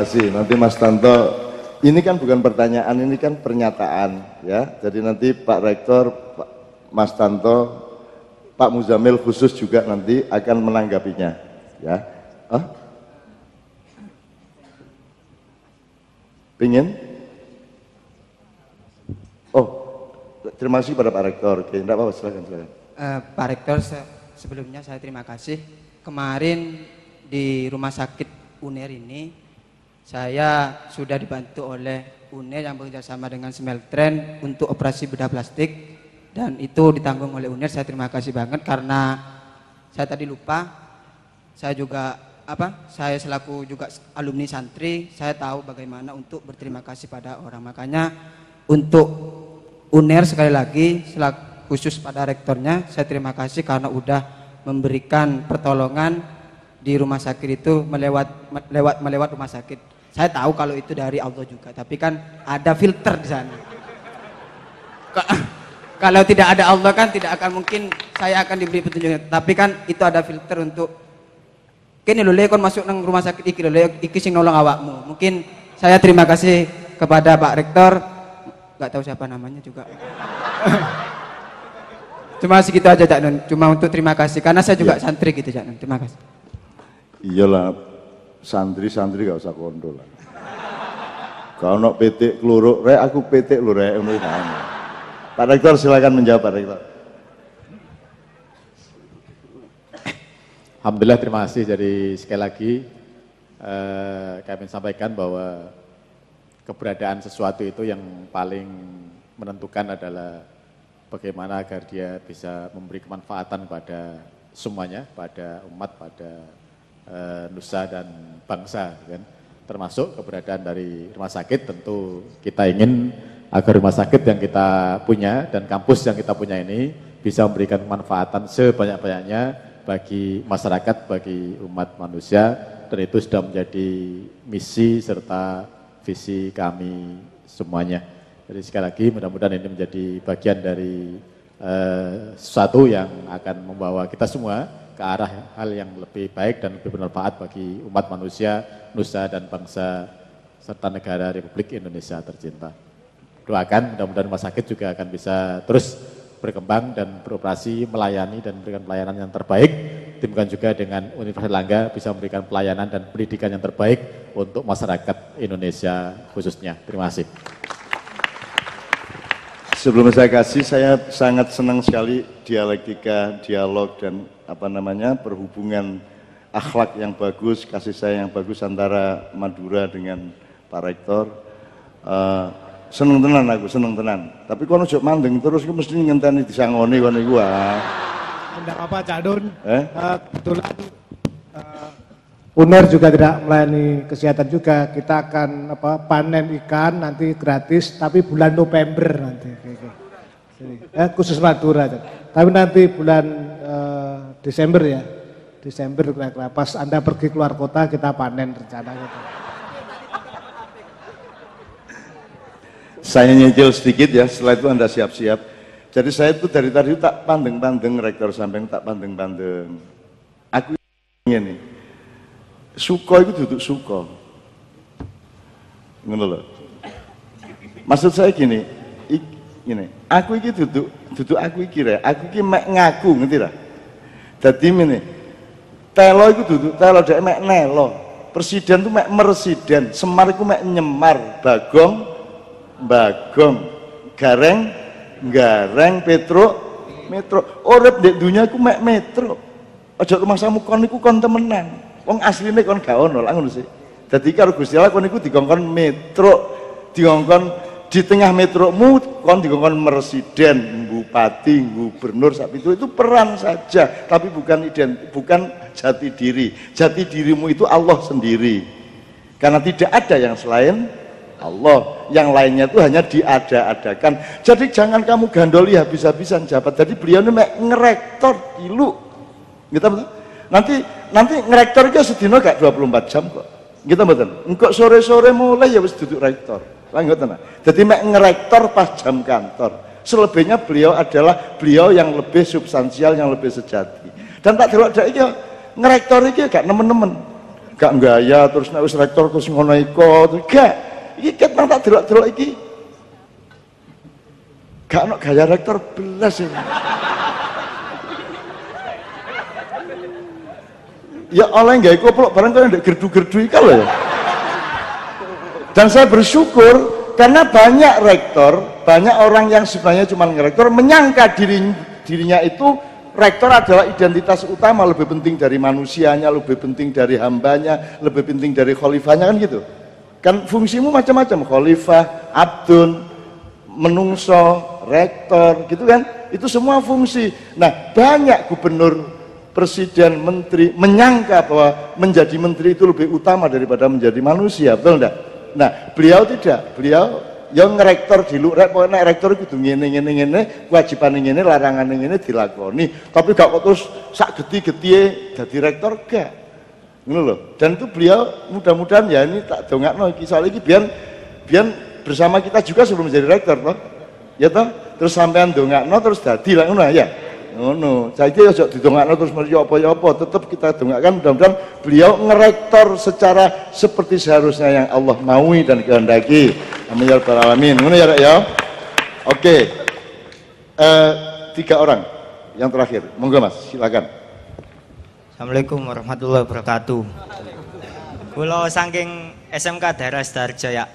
kasih. Nanti Mas Tanto, ini kan bukan pertanyaan, ini kan pernyataan ya. Jadi nanti Pak Rektor, Mas Tanto, Pak Muzamil khusus juga nanti akan menanggapinya ya. Pingin? Oh, terima kasih pada Pak Rektor. Oke, enggak apa-apa, silakan. Pak Rektor, sebelumnya saya terima kasih. Kemarin di Rumah Sakit UNER ini saya sudah dibantu oleh UNER yang bekerjasama dengan Smeltren untuk operasi bedah plastik, dan itu ditanggung oleh UNER. Saya terima kasih banget karena saya tadi lupa. Saya juga saya selaku juga alumni santri, saya tahu bagaimana untuk berterima kasih pada orang. Makanya untuk UNER sekali lagi khusus pada rektornya saya terima kasih karena udah memberikan pertolongan di rumah sakit itu melewat rumah sakit. Saya tahu kalau itu dari Allah juga, tapi kan ada filter di sana. Kalau tidak ada Allah kan tidak akan mungkin saya akan diberi petunjuk. Tapi kan itu ada filter untuk kini lho kon masuk nang rumah sakit iki lho iki sing nolong awakmu. Mungkin saya terima kasih kepada Pak Rektor. Enggak tahu siapa namanya juga. Cuma segitu aja Cak Nun. Cuma untuk terima kasih karena saya juga santri gitu Cak Nun. Terima kasih. Iyalah, santri gak usah kondo lah. Kalau nak petik keluruk, aku petik lu rek. Pak Rektor silakan menjawab Pak Rektor. Alhamdulillah, terima kasih. Jadi sekali lagi kami sampaikan bahwa keberadaan sesuatu itu yang paling menentukan adalah bagaimana agar dia bisa memberi kemanfaatan pada semuanya, pada umat, pada nusa dan bangsa, kan? Termasuk keberadaan dari rumah sakit. Tentu kita ingin agar rumah sakit yang kita punya dan kampus yang kita punya ini bisa memberikan kemanfaatan sebanyak-banyaknya bagi masyarakat, bagi umat manusia, dan itu sudah menjadi misi serta visi kami semuanya. Jadi sekali lagi mudah-mudahan ini menjadi bagian dari sesuatu yang akan membawa kita semua ke arah hal yang lebih baik dan lebih bermanfaat bagi umat manusia, nusa dan bangsa serta negara Republik Indonesia tercinta. Doakan mudah-mudahan rumah sakit juga akan bisa terus berkembang dan beroperasi, melayani dan memberikan pelayanan yang terbaik. Demikian juga dengan Universitas Airlangga bisa memberikan pelayanan dan pendidikan yang terbaik untuk masyarakat Indonesia khususnya. Terima kasih. Sebelum saya kasih, saya sangat senang sekali dialektika, dialog dan perhubungan akhlak yang bagus, kasih sayang yang bagus antara Madura dengan Pak Rektor. Seneng tenan aku, seneng tenan. Tapi kono ojo mandeng terus, aku mesti ngenteni disangoni kono iku ah. Tidak apa Cak Dun. Kebetulan UNER juga tidak melayani kesehatan juga. Kita akan panen ikan nanti gratis, tapi bulan November nanti. Khusus Madura. Tapi nanti bulan Desember ya. Desember kira-kira pas Anda pergi keluar kota kita panen rencana gitu. Saya nyicil sedikit ya, setelah itu Anda siap-siap. Jadi saya itu dari tadi tak pandeng-pandeng, Rektor sampean tak pandeng-pandeng. Aku ingin nih, suko itu duduk suko. Ngono lho. Maksud saya gini, aku iki duduk aku iki rek, aku iki mek ngaku, ngerti ra? Dadi ngene. Telo iku duduk telo dhek mek nelo. Presiden tuh mek meresiden, Semar iku mek nyemar, Bagong, Gareng, Metro. Urip ndek dunya iku mek metro. Aja rumah samu kon iku kon temenan. Wong asline kon gak ono lak ngono sih. Dadi karo Gusti Allah kon iku dikongkon metro, dikongkon di tengah metromu kon dikongkon meresiden, bupati, gubernur sak itu peran saja, tapi bukan jati diri. Jati dirimu itu Allah sendiri. Karena tidak ada yang selain Allah, yang lainnya itu hanya diada-adakan. Jadi jangan kamu gandoli habis-habisan jabat. Jadi beliau ini ngerektor ilu, gitu betul? Nanti ngerektor itu sedino gak 24 jam kok, gitu betul? Engkau sore-sore mulai ya wis duduk rektor, lanjut tenang. Jadi ngerektor pas jam kantor. Selebihnya beliau adalah beliau yang lebih substansial, yang lebih sejati. Dan tak delok iki ngerektor iki gak nemen-nemen. gak gaya terus nek wis rektor terus ngono iko. Gak. Iki ket nang tak delok-delok iki. Gak ono gaya rektor belas ini. Ya oleh gawe koplok barang kok ndek gerdu-gerdu iki lho ya. Dan saya bersyukur karena banyak rektor, banyak orang yang sebenarnya cuma ngerektor menyangka dirinya itu rektor adalah identitas utama, lebih penting dari manusianya, lebih penting dari hambanya, lebih penting dari khalifahnya, kan gitu. Kan fungsimu macam-macam, khalifah, abdun, menungso, rektor, gitu kan. Itu semua fungsi. Nah, banyak gubernur, presiden, menteri menyangka bahwa menjadi menteri itu lebih utama daripada menjadi manusia, betul enggak? Nah, beliau tidak, beliau yang ngerektor di luar, pokoknya rektor itu ngene, kewajiban ngene, larangan ngene dilakoni. Tapi gak kok terus sak geti-getiye jadi rektor gak. Ngono loh. Dan itu beliau mudah-mudahan ya ini tak dongakno iki soal iki biar bersama kita juga sebelum menjadi rektor toh. Ya toh? Terus sampean dongakno terus dadi lah ngono ya. Ngono. Saiki aja didongakno terus mesti apa-apa, tetap kita dongakkan mudah-mudahan beliau ngerektor secara seperti seharusnya yang Allah maui dan kehendaki. Amin ya rabbal alamin. Ngono ya, Rek ya. Oke. 3 orang yang terakhir. Monggo Mas, silakan. Assalamualaikum warahmatullahi wabarakatuh. Kula saking SMK Daerah Sidoarjo ya.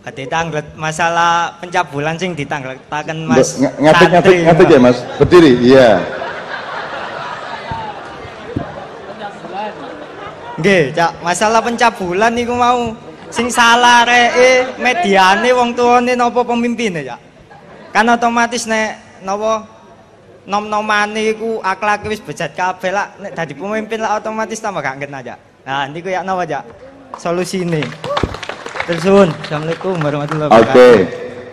Ditanglet masalah pencabulan sing ditangletaken Mas. Ngatik ya Mas. Berdiri, iya. Nggih, Cak, masalah pencabulan niku mau sing salah reke mediane wong tuane napa pemimpine, Cak. Kan otomatis nek napa nom-nomane iku akhlake wis bejat kabeh lah nek dadi pemimpin lah otomatis tambah gak ngena, Cak. Nah, niku ya napa, Cak? Solusine. Tersun, Assalamualaikum warahmatullahi wabarakatuh. Oke,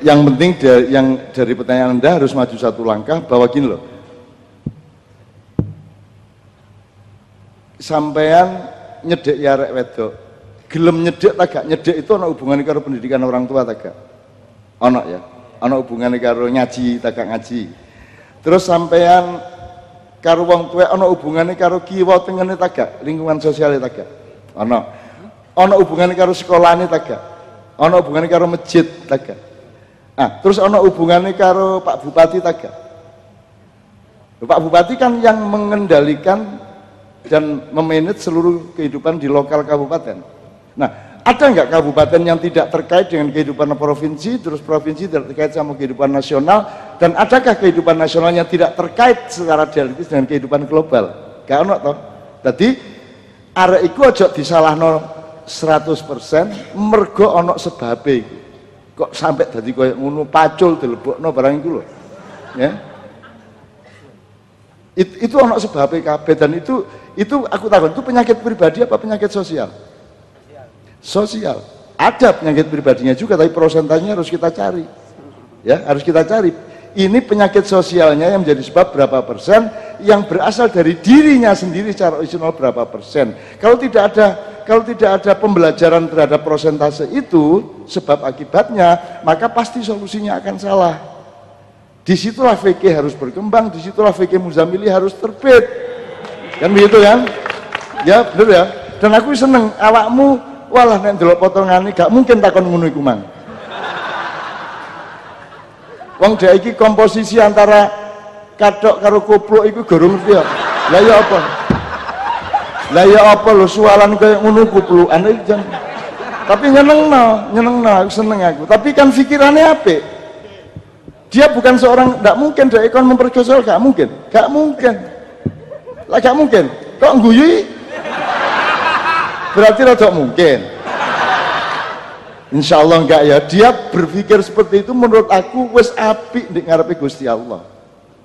yang penting dari pertanyaan Anda harus maju 1 langkah bahwa gini loh, sampean nyedek ya arek wedok, gelem nyedek tak gak nyedek itu ana hubungannya karo pendidikan orang tua tak gak? Ana ya, ana hubungannya karo ngaji tak gak ngaji. Terus sampean karo wong tuwek ana hubungannya karo kiwa tengene tak gak? Lingkungan sosial tak gak? Ana. Ana hubungannya karo sekolahane tak gak? Ana hubungannya karo masjid tak gak? Terus ana hubungannya karo Pak Bupati tak gak? Pak Bupati kan yang mengendalikan dan memanage seluruh kehidupan di lokal kabupaten. Nah, ada nggak kabupaten yang tidak terkait dengan kehidupan provinsi, terus provinsi tidak terkait sama kehidupan nasional, dan adakah kehidupan nasional yang tidak terkait secara dialektis dengan kehidupan global? Gak ono toh. Jadi arek iku aja disalahno 100% mergo ana sebabe iku. Kok sampai dadi koyo ngono pacul dilebokno barang iku lho. Ya. Itu ana sebabe kabeh dan itu aku takon itu penyakit pribadi apa penyakit sosial? Sosial. Ada penyakit pribadinya juga tapi persentasenya harus kita cari. Ya, harus kita cari. Ini penyakit sosialnya yang menjadi sebab berapa persen yang berasal dari dirinya sendiri secara original berapa persen. Kalau tidak ada pembelajaran terhadap persentase itu sebab akibatnya, maka pasti solusinya akan salah. Disitulah fikih harus berkembang, disitulah fikih Muzamili harus terbit. Kan begitu kan? Ya bener ya. Dan aku seneng awakmu walah nek ndelok potongane gak mungkin takon ngono iku mang. Wong dhek iki komposisi antara kathok karo koplok iku gorong ngerti ya. Lah ya apa? Lah ya apa lho sualan kaya ngono kuplukan iki jan. Tapi nyenengno, aku seneng aku. Tapi kan pikirannya apik. Dia bukan seorang, enggak mungkin dia ikon memperkosa, enggak mungkin. Lah enggak mungkin. Kok ngguyui? Berarti rada mungkin. Insya Allah enggak ya. Dia berpikir seperti itu menurut aku wis apik ndek ngarepe Gusti Allah.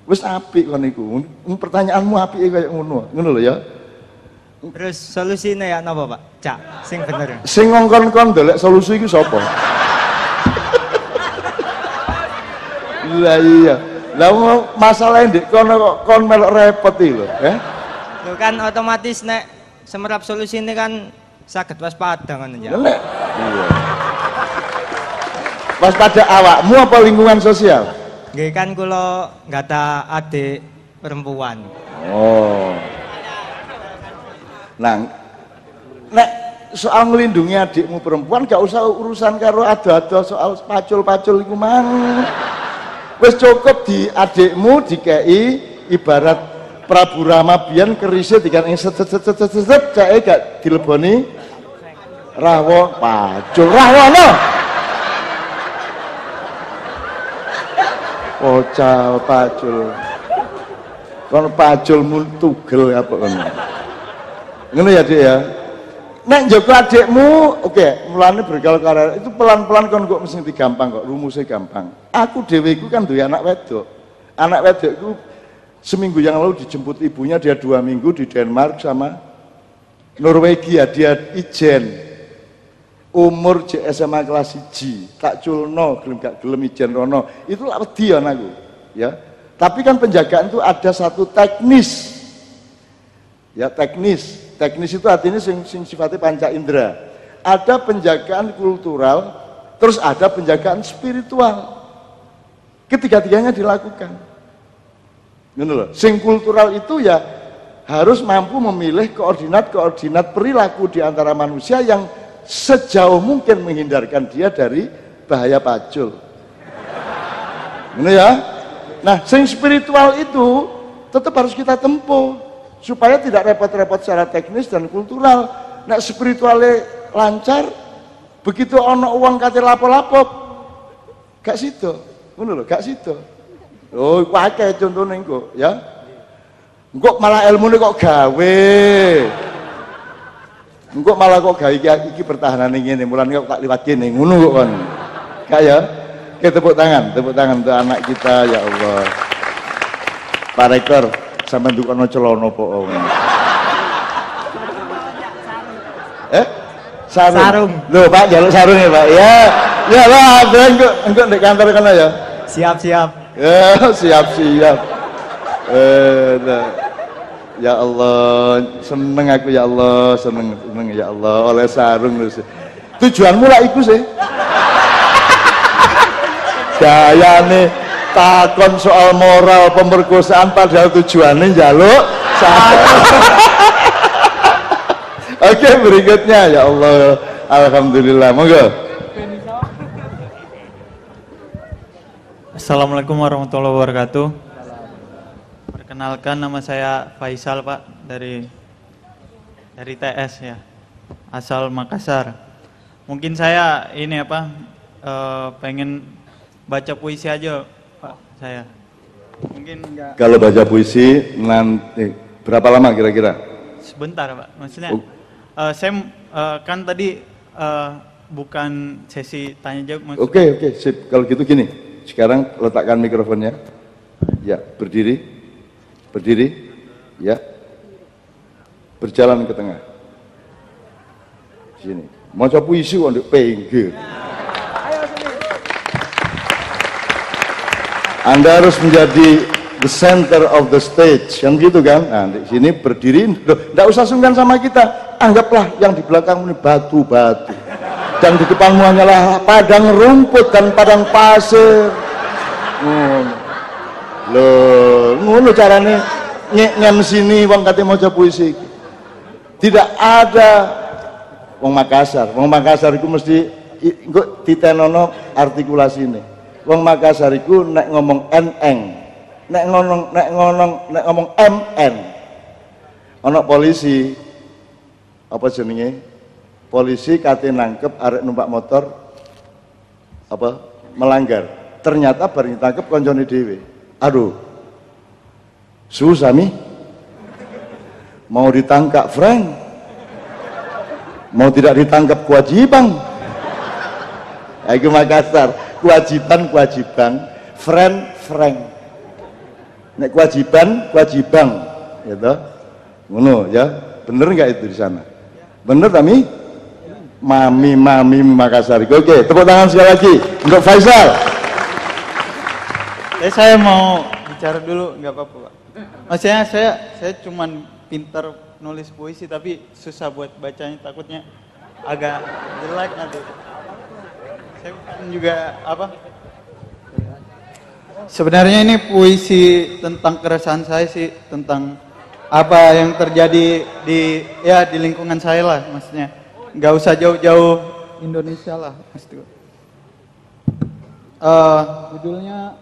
Wis apik kon niku. Pertanyaanmu apik kaya ngono. Ngono lho ya. Terus solusinya ya napa, Pak? Cak, sing bener. Sing ngongkon-kon ndelek solusi iku sapa? Lah iya. Lah masalahnya ndek kono kok kon melok repot iki lho, Lho kan otomatis nek semerap solusi ini kan saged waspada ngono ya. Iya. Waspada awakmu apa lingkungan sosial? Nggih kan kula nggata adik perempuan. Oh. Nah, nek soal ngelindungi adikmu perempuan gak usah urusan karo ado-ado soal pacul-pacul iku mang. Wis cukup di adikmu dikei ibarat Prabu Rama biyen kerise dikan set cake gak dileboni rawa pacul rawono. Pocal pacul. Kon pacul tugel apa kon. Ngono ya, Dik ya. Nek njogo adikmu, oke, mulane bergaul karo itu pelan-pelan kon kok mesti gampang kok, rumusnya gampang. Aku dhewe iku kan duwe anak wedok. Anak wedok iku seminggu yang lalu dijemput ibunya, dia 2 minggu di Denmark sama Norwegia, dia ijen. Umur SMA kelas 1, tak culno, gelem gak gelem ijen rono. Itu lak wedi anakku, ya. Tapi kan penjagaan itu ada satu teknis. Ya, teknis. Teknis itu artinya sing sifatnya panca indera. Ada penjagaan kultural, terus ada penjagaan spiritual. Ketiga-tiganya dilakukan. Ngono lho. Sing kultural itu ya harus mampu memilih koordinat-koordinat perilaku di antara manusia yang sejauh mungkin menghindarkan dia dari bahaya pacul. Ngono ya. Nah, sing spiritual itu tetap harus kita tempuh supaya tidak repot-repot secara teknis dan kultural. Nek spiritualnya lancar, begitu ono uang kate lapo-lapo, gak sido. Ngono lho, gak sido. Oh, iku akeh contone engko, ya. Engko malah ilmune kok gawe. Engko malah kok gawe iki pertahanane ngene, mulane kok tak liwat kene, ngono kok kon. Gak ya? Oke, tepuk tangan untuk anak kita, ya Allah. Pak Rektor, sampean dukono celana po. Sarung. Loh, Pak, jaluk sarung ya, Pak. Ya. Ya lah, engko ndek kantor kana ya. Siap-siap. Ya, siap-siap. Ya Allah, seneng aku ya Allah, seneng ya Allah oleh sarung terus. Tujuanmu lah iku sih. Gayane takon soal moral pemerkosaan padahal tujuannya njaluk sarung. Oke, berikutnya ya Allah. Alhamdulillah. Monggo. Assalamualaikum warahmatullahi wabarakatuh. Perkenalkan, nama saya Faisal, Pak, dari TS ya, asal Makassar. Mungkin saya ini pengen baca puisi aja, Pak, saya. Mungkin enggak. Kalau baca puisi nanti berapa lama kira-kira? Sebentar, Pak. Maksudnya saya kan tadi bukan sesi tanya jawab. Oke, sip. Kalau gitu gini. Sekarang letakkan mikrofonnya. Ya, berdiri. Ya. Berjalan ke tengah. Sini. Maca puisi kok ndek pinggir. Anda harus menjadi the center of the stage, kan gitu kan? Nah, di sini berdiri, enggak usah sungkan sama kita. Anggaplah yang di belakangmu ini batu-batu. Dan di depanmu hanyalah padang rumput dan padang pasir. Ngono carane nyem sini wong kate maca puisi. Tidak ada wong Makassar iku mesti engko ditenono artikulasine. Wong Makassar iku nek ngomong eneng, nek ngomong mn. Ana polisi apa jenenge? Polisi kate nangkep arek numpak motor melanggar. Ternyata bar ditangkep koncone dhewe. Aduh. Susah nih. Mau ditangkap Frank. Mau tidak ditangkap kewajiban. Aku Makassar, kewajiban, Frank. Nek kewajiban, gitu. Ngono ya. Bener nggak itu di sana? Bener Tami? Mami Makassar. Oke, tepuk tangan sekali lagi untuk Faisal. Saya mau bicara dulu, nggak apa-apa, Pak. Maksudnya saya cuman pintar nulis puisi tapi susah buat bacanya, takutnya agak jelek nanti. Saya juga sebenarnya ini puisi tentang keresahan saya sih, tentang apa yang terjadi di lingkungan saya lah, maksudnya nggak usah jauh-jauh Indonesia lah, maksudnya. Judulnya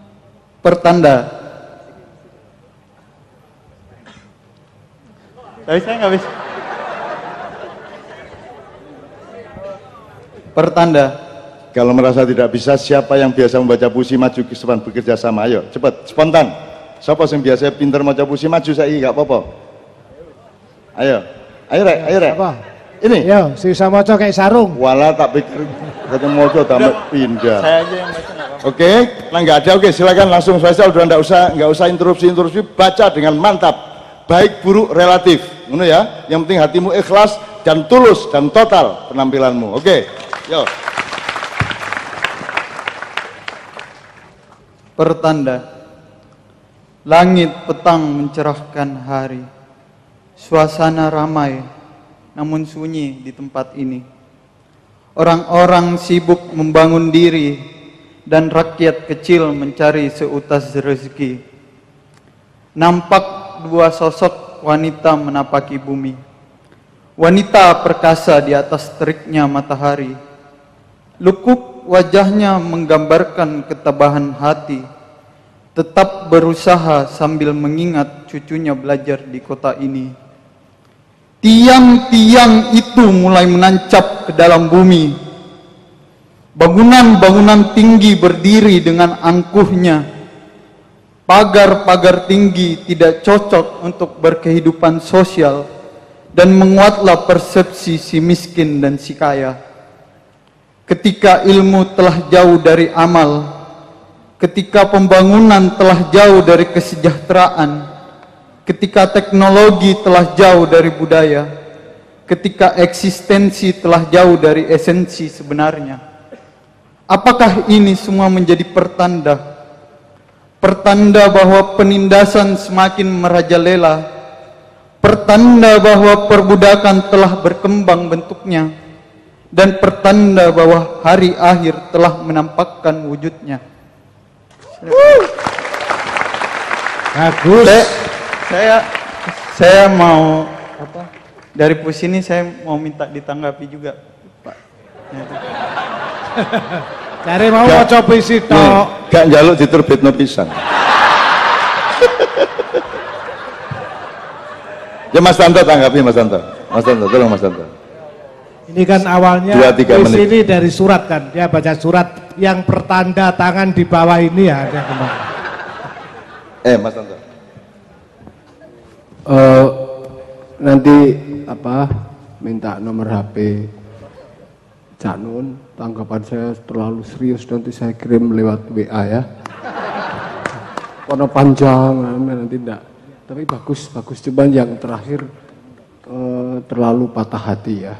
Pertanda. Tapi saya nggak bisa. Pertanda. Kalau merasa tidak bisa, siapa yang biasa membaca puisi maju ke depan bekerja sama? Ayo, cepat, spontan. Siapa yang biasa pinter maca puisi maju saiki gak apa-apa. Ayo. Ayo rek. Apa? Ini. Yo, sisa maca kayak sarung. Wala tak pikir kata maca tamat pindah. Saya aja yang baca nggak apa-apa. Oke, nah nggak ada. Oke, silakan langsung saja. Udah nggak usah interupsi. Baca dengan mantap. Baik buruk relatif. Ngono ya. Yang penting hatimu ikhlas dan tulus dan total penampilanmu. Oke. Yo. Pertanda. Langit petang mencerahkan hari. Suasana ramai namun sunyi di tempat ini. Orang-orang sibuk membangun diri dan rakyat kecil mencari seutas rezeki. Nampak dua sosok wanita menapaki bumi. Wanita perkasa di atas teriknya matahari. Lekuk wajahnya menggambarkan ketabahan hati. Tetap berusaha sambil mengingat cucunya belajar di kota ini. Tiang-tiang itu mulai menancap ke dalam bumi. Bangunan-bangunan tinggi berdiri dengan angkuhnya. Pagar-pagar tinggi tidak cocok untuk berkehidupan sosial dan menguatlah persepsi si miskin dan si kaya. Ketika ilmu telah jauh dari amal, ketika pembangunan telah jauh dari kesejahteraan, ketika teknologi telah jauh dari budaya, ketika eksistensi telah jauh dari esensi sebenarnya. Apakah ini semua menjadi pertanda? Pertanda bahwa penindasan semakin merajalela, pertanda bahwa perbudakan telah berkembang bentuknya, dan pertanda bahwa hari akhir telah menampakkan wujudnya. Bagus. Saya mau apa? Dari puisi ini saya mau minta ditanggapi juga, Pak. Cari mau maca puisi tok. Gak njaluk diterbitno pisan. Ya Mas Tanto tanggapi Mas Tanto. Mas Tanto, tolong Mas Tanto. Ini kan awalnya 2-3 puisi menit. ini dari surat kan. Dia baca surat yang pertanda tangan di bawah ini ya. Dia kembali. Mas Tanto. Nanti apa minta nomor HP Cak Nun, tanggapan saya terlalu serius, nanti saya kirim lewat WA ya. Karena panjang nanti enggak. Tapi bagus, cuman yang terakhir terlalu patah hati ya.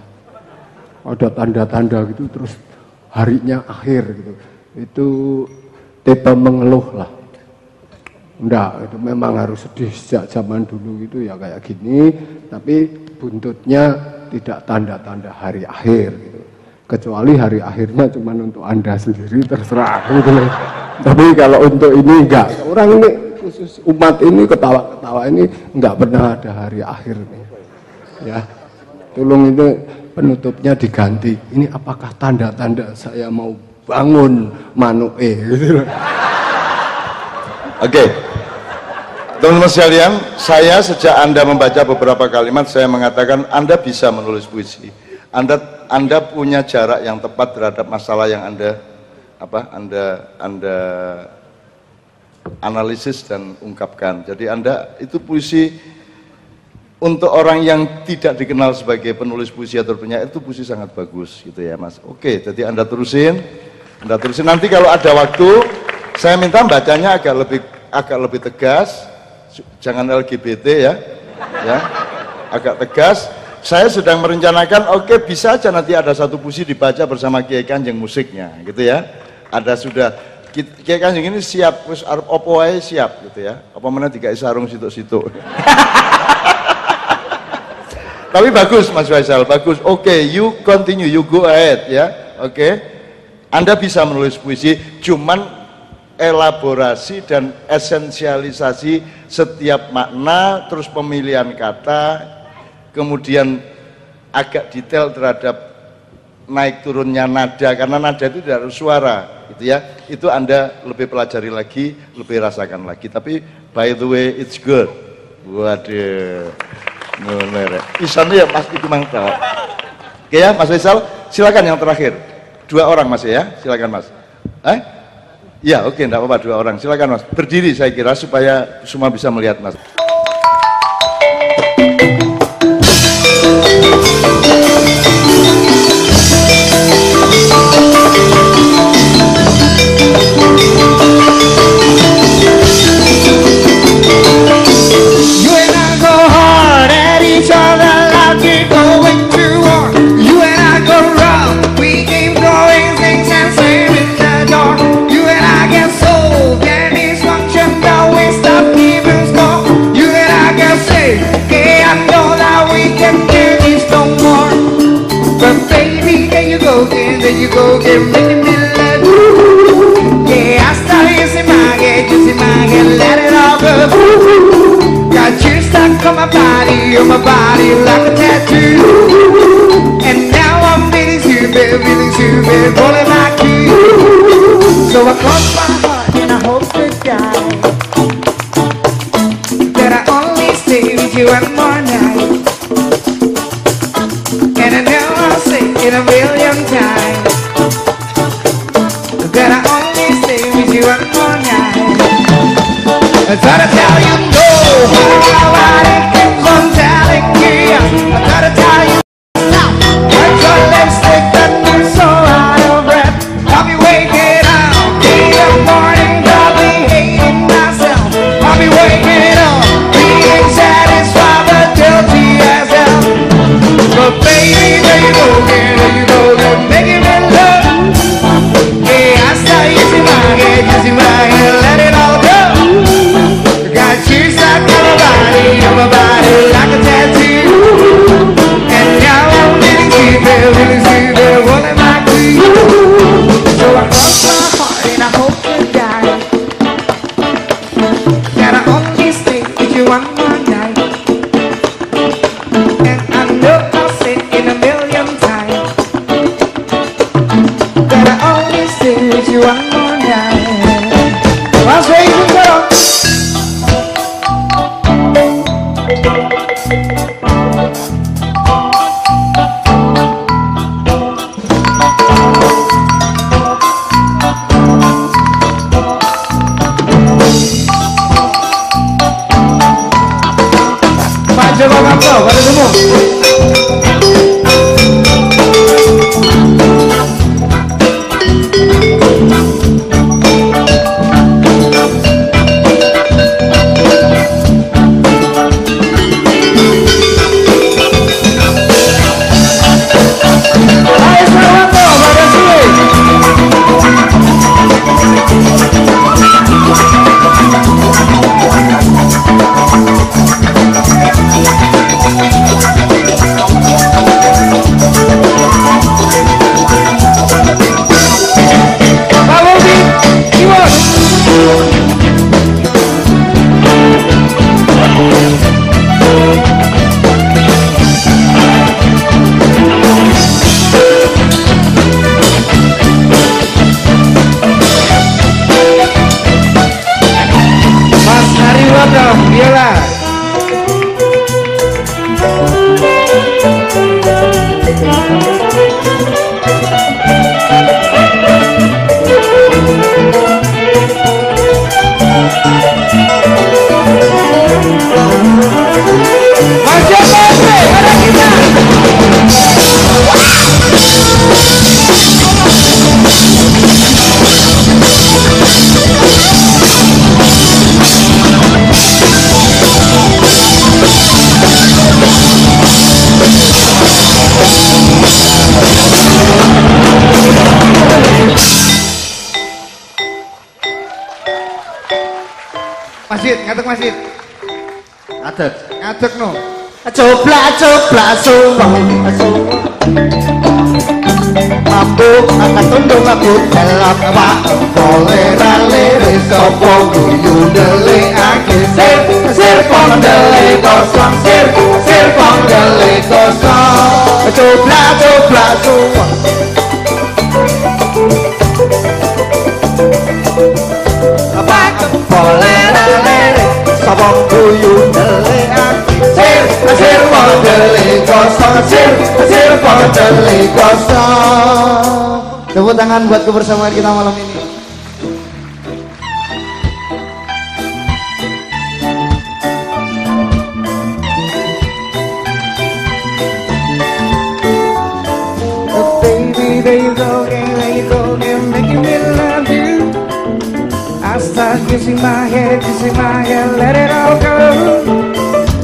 Ada tanda-tanda gitu terus harinya akhir gitu. Itu tipe mengeluh lah. Enggak, itu memang harus sedih sejak zaman dulu gitu ya kayak gini, tapi buntutnya tidak tanda-tanda hari akhir gitu. Kecuali hari akhirnya cuma untuk Anda sendiri terserah gitu loh. Tapi kalau untuk ini enggak, orang ini khusus umat ini ketawa-ketawa ini enggak pernah ada hari akhir nih. Ya. Tolong itu penutupnya diganti. Ini apakah tanda-tanda saya mau bangun manuke gitu loh. Oke. Teman-teman sekalian, saya sejak Anda membaca beberapa kalimat, saya mengatakan Anda bisa menulis puisi. Anda punya jarak yang tepat terhadap masalah yang Anda analisis dan ungkapkan. Jadi Anda itu puisi untuk orang yang tidak dikenal sebagai penulis puisi atau penyair, itu puisi sangat bagus gitu ya Mas. Oke, jadi Anda terusin. Nanti kalau ada waktu, saya minta bacanya agak lebih tegas, jangan LGBT ya, agak tegas. Saya sedang merencanakan, oke, bisa aja nanti ada satu puisi dibaca bersama Kiai Kanjeng musiknya, gitu ya. Ada sudah Kiai Kanjeng ini siap, wis arep opo wae siap, gitu ya. Apa mana dikai sarung situ-situ. Tapi bagus Mas Faisal, bagus. Oke, you continue, you go ahead ya. Oke. Anda bisa menulis puisi, cuman elaborasi dan esensialisasi setiap makna, terus pemilihan kata, kemudian agak detail terhadap naik turunnya nada, karena nada itu tidak harus suara, gitu ya. Itu Anda lebih pelajari lagi, lebih rasakan lagi. Tapi by the way, it's good. Waduh, bener. Isane ya Mas itu mangkal. Oke ya, Mas Faisal, silakan yang terakhir. 2 orang Mas ya, silakan Mas. Ya, oke, enggak apa-apa 2 orang. Silakan Mas. Berdiri saya kira supaya semua bisa melihat Mas. There you go, get ready, love. Yeah, I started using my head, let it all go. Got you stuck on my body like a tattoo. And now I'm feeling stupid, rolling like you. So I cross my heart and I hope to die that I only stay with you one more night. And I know I'll say it a million times that I only stay with you one more night. I gotta tell you no, I keep on telling you. I gotta tell you now, where's your lipstick that you're so out of breath? I'll be waking up in the morning, probably hating myself. I'll be waking up, being satisfied but guilty as hell. But baby, there you go again, making me love. Yeah, I start using my head, let it all go. Got you stuck on my body like a tattoo. And now I'm feeling stupid, rolling like you. So I cross my heart and I hope to die that I only stay with you one more night. And I know I'll say in a million times that I only stay with you one more night. I'll say you go. Pak Joko Kamto, pada semua. Masjid, ngatek masjid. Ngatek. Ngatek no. Coplak suwung mabuk angkat tundung mabuk dalam wak lere sapa guyu ndelikake sir pondele kosong sir pondele kosong coba suwung lere sapa guyu ndelikake sir pondele kosong sir pondele kosong. Tepuk tangan buat kebersamaan kita malam ini. Baby, there you go again, making me love you. I start kissing my head, let it all go.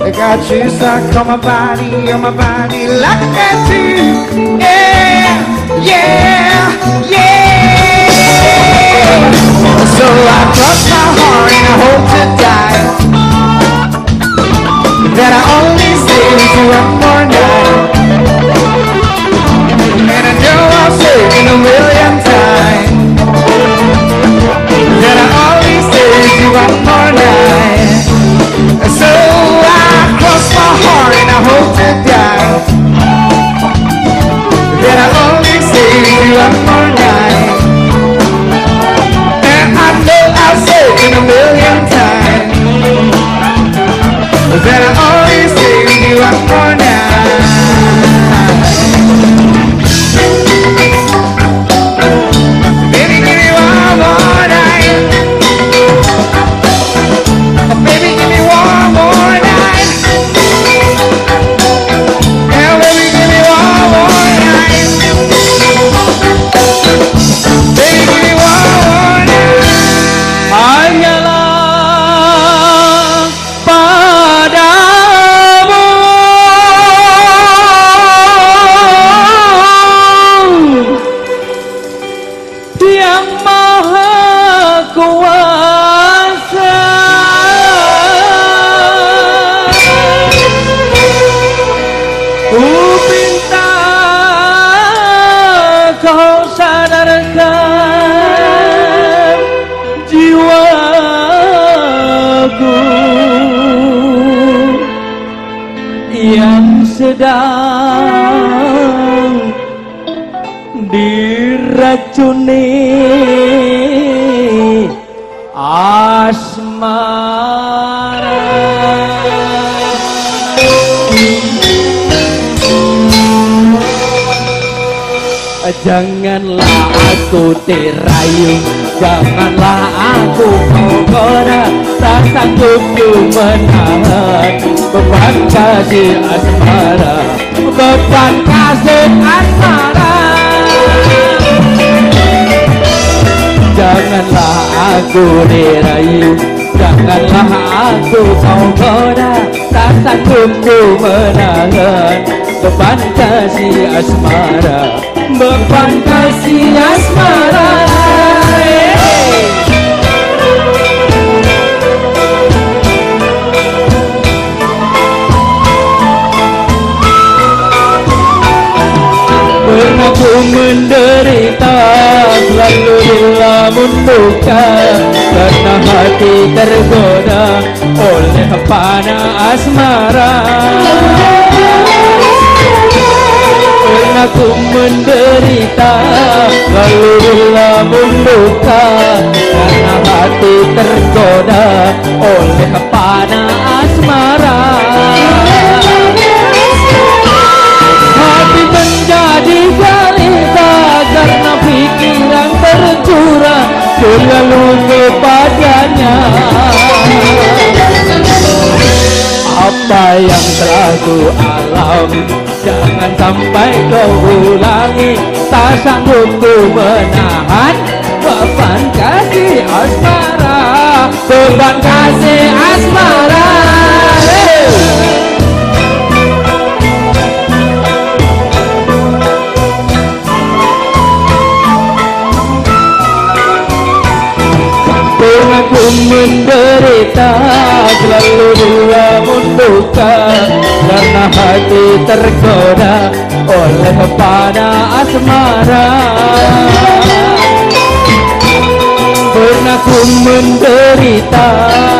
I got you stuck on my body, like that too. Yeah. So I cross my heart and I hope to die that I only stay with you one more night. And I know I'll say it a million times that I only stay with you one more night. So I cross my heart and I hope to die that I only stay with you one more night. And I know I'll say it in a million times that I only stay with you one more night. Baby, give me one more night. Baby, give me one more night. Yeah, baby, give me one more night. Baby, give me one more night. Hanyalah padamu yang maha kuasa. Ku minta kau sadarkan jiwaku yang sedang diracuni asmara. Janganlah aku terayu, janganlah aku menggoda, tak sanggup ku menahan beban kasih asmara, beban kasih asmara. Janganlah aku dirayu, janganlah aku menggoda, tak sanggup ku menahan beban kasih asmara, beban kasih asmara. Pernah ku menderita, lalu dilamun duka, karena hati tergoda oleh panah asmara. Pernah ku menderita, lalu dilamun duka, karena hati tergoda oleh panah asmara. Hati menjadi balita karena pikiran tercurah selalu kepadanya. Apa yang telah ku alami jangan sampai kau ulangi, tak sanggup ku menahan beban kasih asmara, beban kasih asmara. Pernah ku menderita, selalu dilamun duka, karena hati tergoda oleh panah asmara. Aku menderita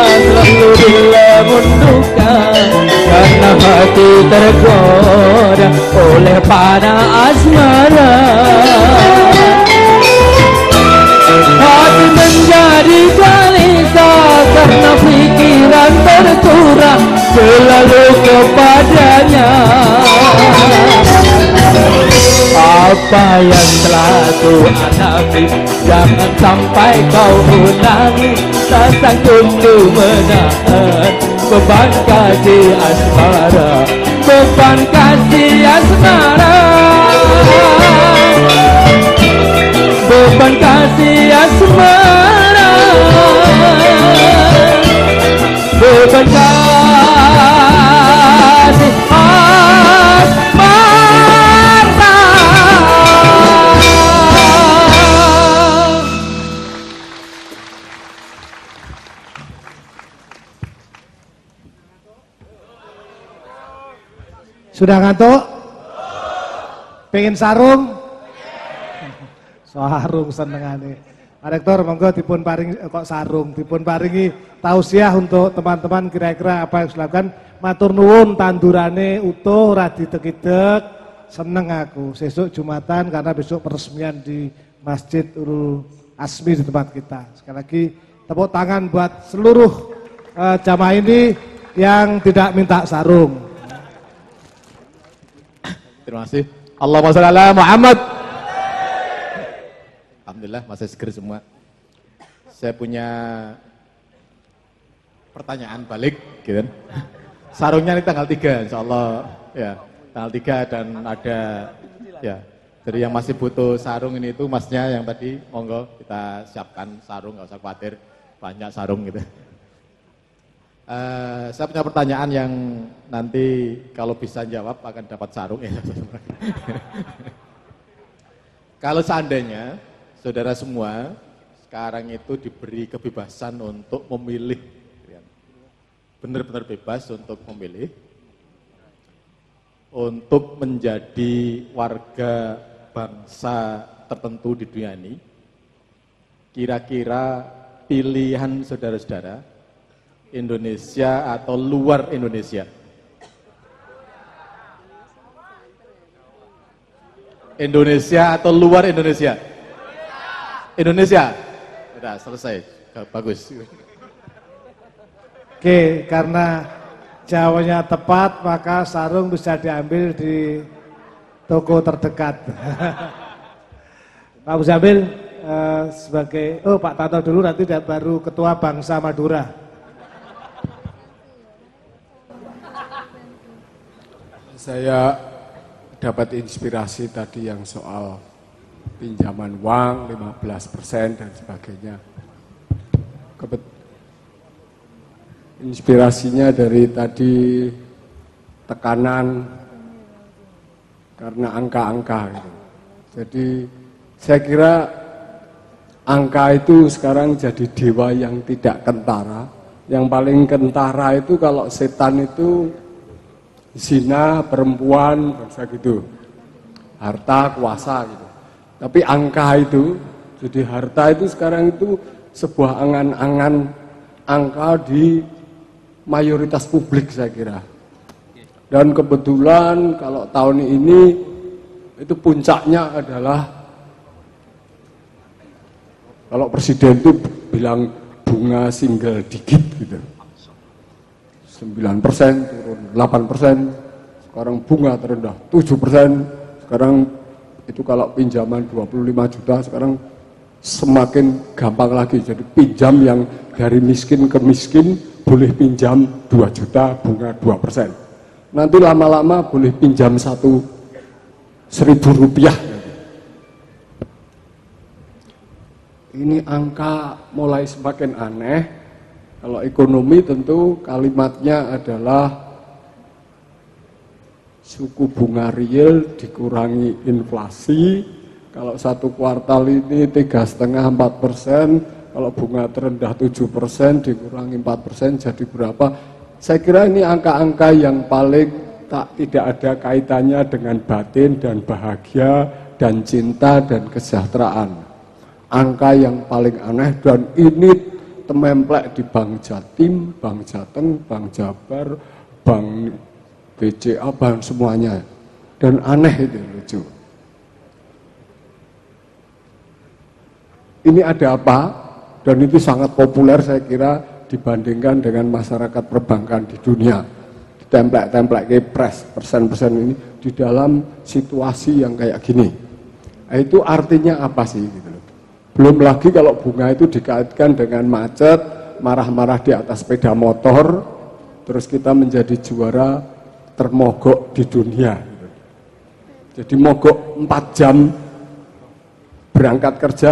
selalu dilebur duka, karena hati tergoda oleh panah asmara. Hati menjadi gelisah karena pikiran terkurang selalu kepadanya. Apa yang telah kuhadapi, jangan sampai kau ulangi. Tak sanggup ku menahan beban kasih asmara, beban kasih asmara, beban kasih asmara, beban kasih asmara. Sudah ngantuk? Pengen sarung? Sarung senengane. Pak Rektor, monggo dipun paringi kok sarung, dipun paringi tausiah untuk teman-teman kira-kira apa yang harus dilakukan. Matur nuwun tandurane utuh, ora ditek-itek. Seneng aku. Sesuk Jumatan karena besok peresmian di Masjid Urul Asmi di tempat kita. Sekali lagi tepuk tangan buat seluruh jamaah ini yang tidak minta sarung. Terima kasih. Allahumma sholli ala Muhammad. Alhamdulillah masih seger semua. Saya punya pertanyaan balik gitu. Sarungnya ini tanggal 3 insyaallah ya. Tanggal 3 dan ada ya. Jadi yang masih butuh sarung ini itu masnya yang tadi monggo kita siapkan sarung, enggak usah khawatir banyak sarung gitu. Saya punya pertanyaan yang nanti kalau bisa jawab akan dapat sarung ya. Kalau seandainya saudara semua sekarang itu diberi kebebasan untuk memilih, benar-benar bebas untuk memilih, untuk menjadi warga bangsa tertentu di dunia ini, kira-kira pilihan saudara-saudara Indonesia atau luar Indonesia? Indonesia atau luar Indonesia? Indonesia. Sudah selesai. Bagus. Oke, karena jawabannya tepat maka sarung bisa diambil di toko terdekat. Pak Muzammil sebagai Pak Tanto dulu, nanti baru Ketua Bangsa Madura. Saya dapat inspirasi tadi yang soal pinjaman uang 15% dan sebagainya. Inspirasinya dari tadi tekanan karena angka-angka gitu. Jadi saya kira angka itu sekarang jadi dewa yang tidak kentara. Yang paling kentara itu kalau setan itu zina, perempuan, bangsa gitu, harta, kuasa gitu. Tapi angka itu, jadi harta itu sekarang itu sebuah angan-angan angka di mayoritas publik saya kira. Dan kebetulan kalau tahun ini itu puncaknya adalah kalau presiden itu bilang bunga single digit gitu. 9% turun 8%, sekarang bunga terendah 7%, sekarang itu kalau pinjaman 25 juta sekarang semakin gampang lagi, jadi pinjam yang dari miskin ke miskin boleh pinjam 2 juta bunga 2%, nanti lama-lama boleh pinjam 1.000 rupiah. Ini angka mulai semakin aneh. Kalau ekonomi tentu kalimatnya adalah suku bunga real dikurangi inflasi. Kalau satu kuartal ini 3,5-4%, kalau bunga terendah 7% dikurangi 4% jadi berapa? Saya kira ini angka-angka yang paling tidak ada kaitannya dengan batin dan bahagia dan cinta dan kesejahteraan. angka yang paling aneh, dan ini tememplek di Bank Jatim, Bank Jateng, Bank Jabar, Bank BCA, bank semuanya. Dan aneh itu, lucu. Ini ada apa? Dan itu sangat populer saya kira dibandingkan dengan masyarakat perbankan di dunia. Templek-templek kepres, persen-persen ini di dalam situasi yang kayak gini. Nah, itu artinya apa sih? Gitu. Belum lagi kalau bunga itu dikaitkan dengan macet, marah-marah di atas sepeda motor, terus kita menjadi juara termogok di dunia. Jadi mogok 4 jam, berangkat kerja,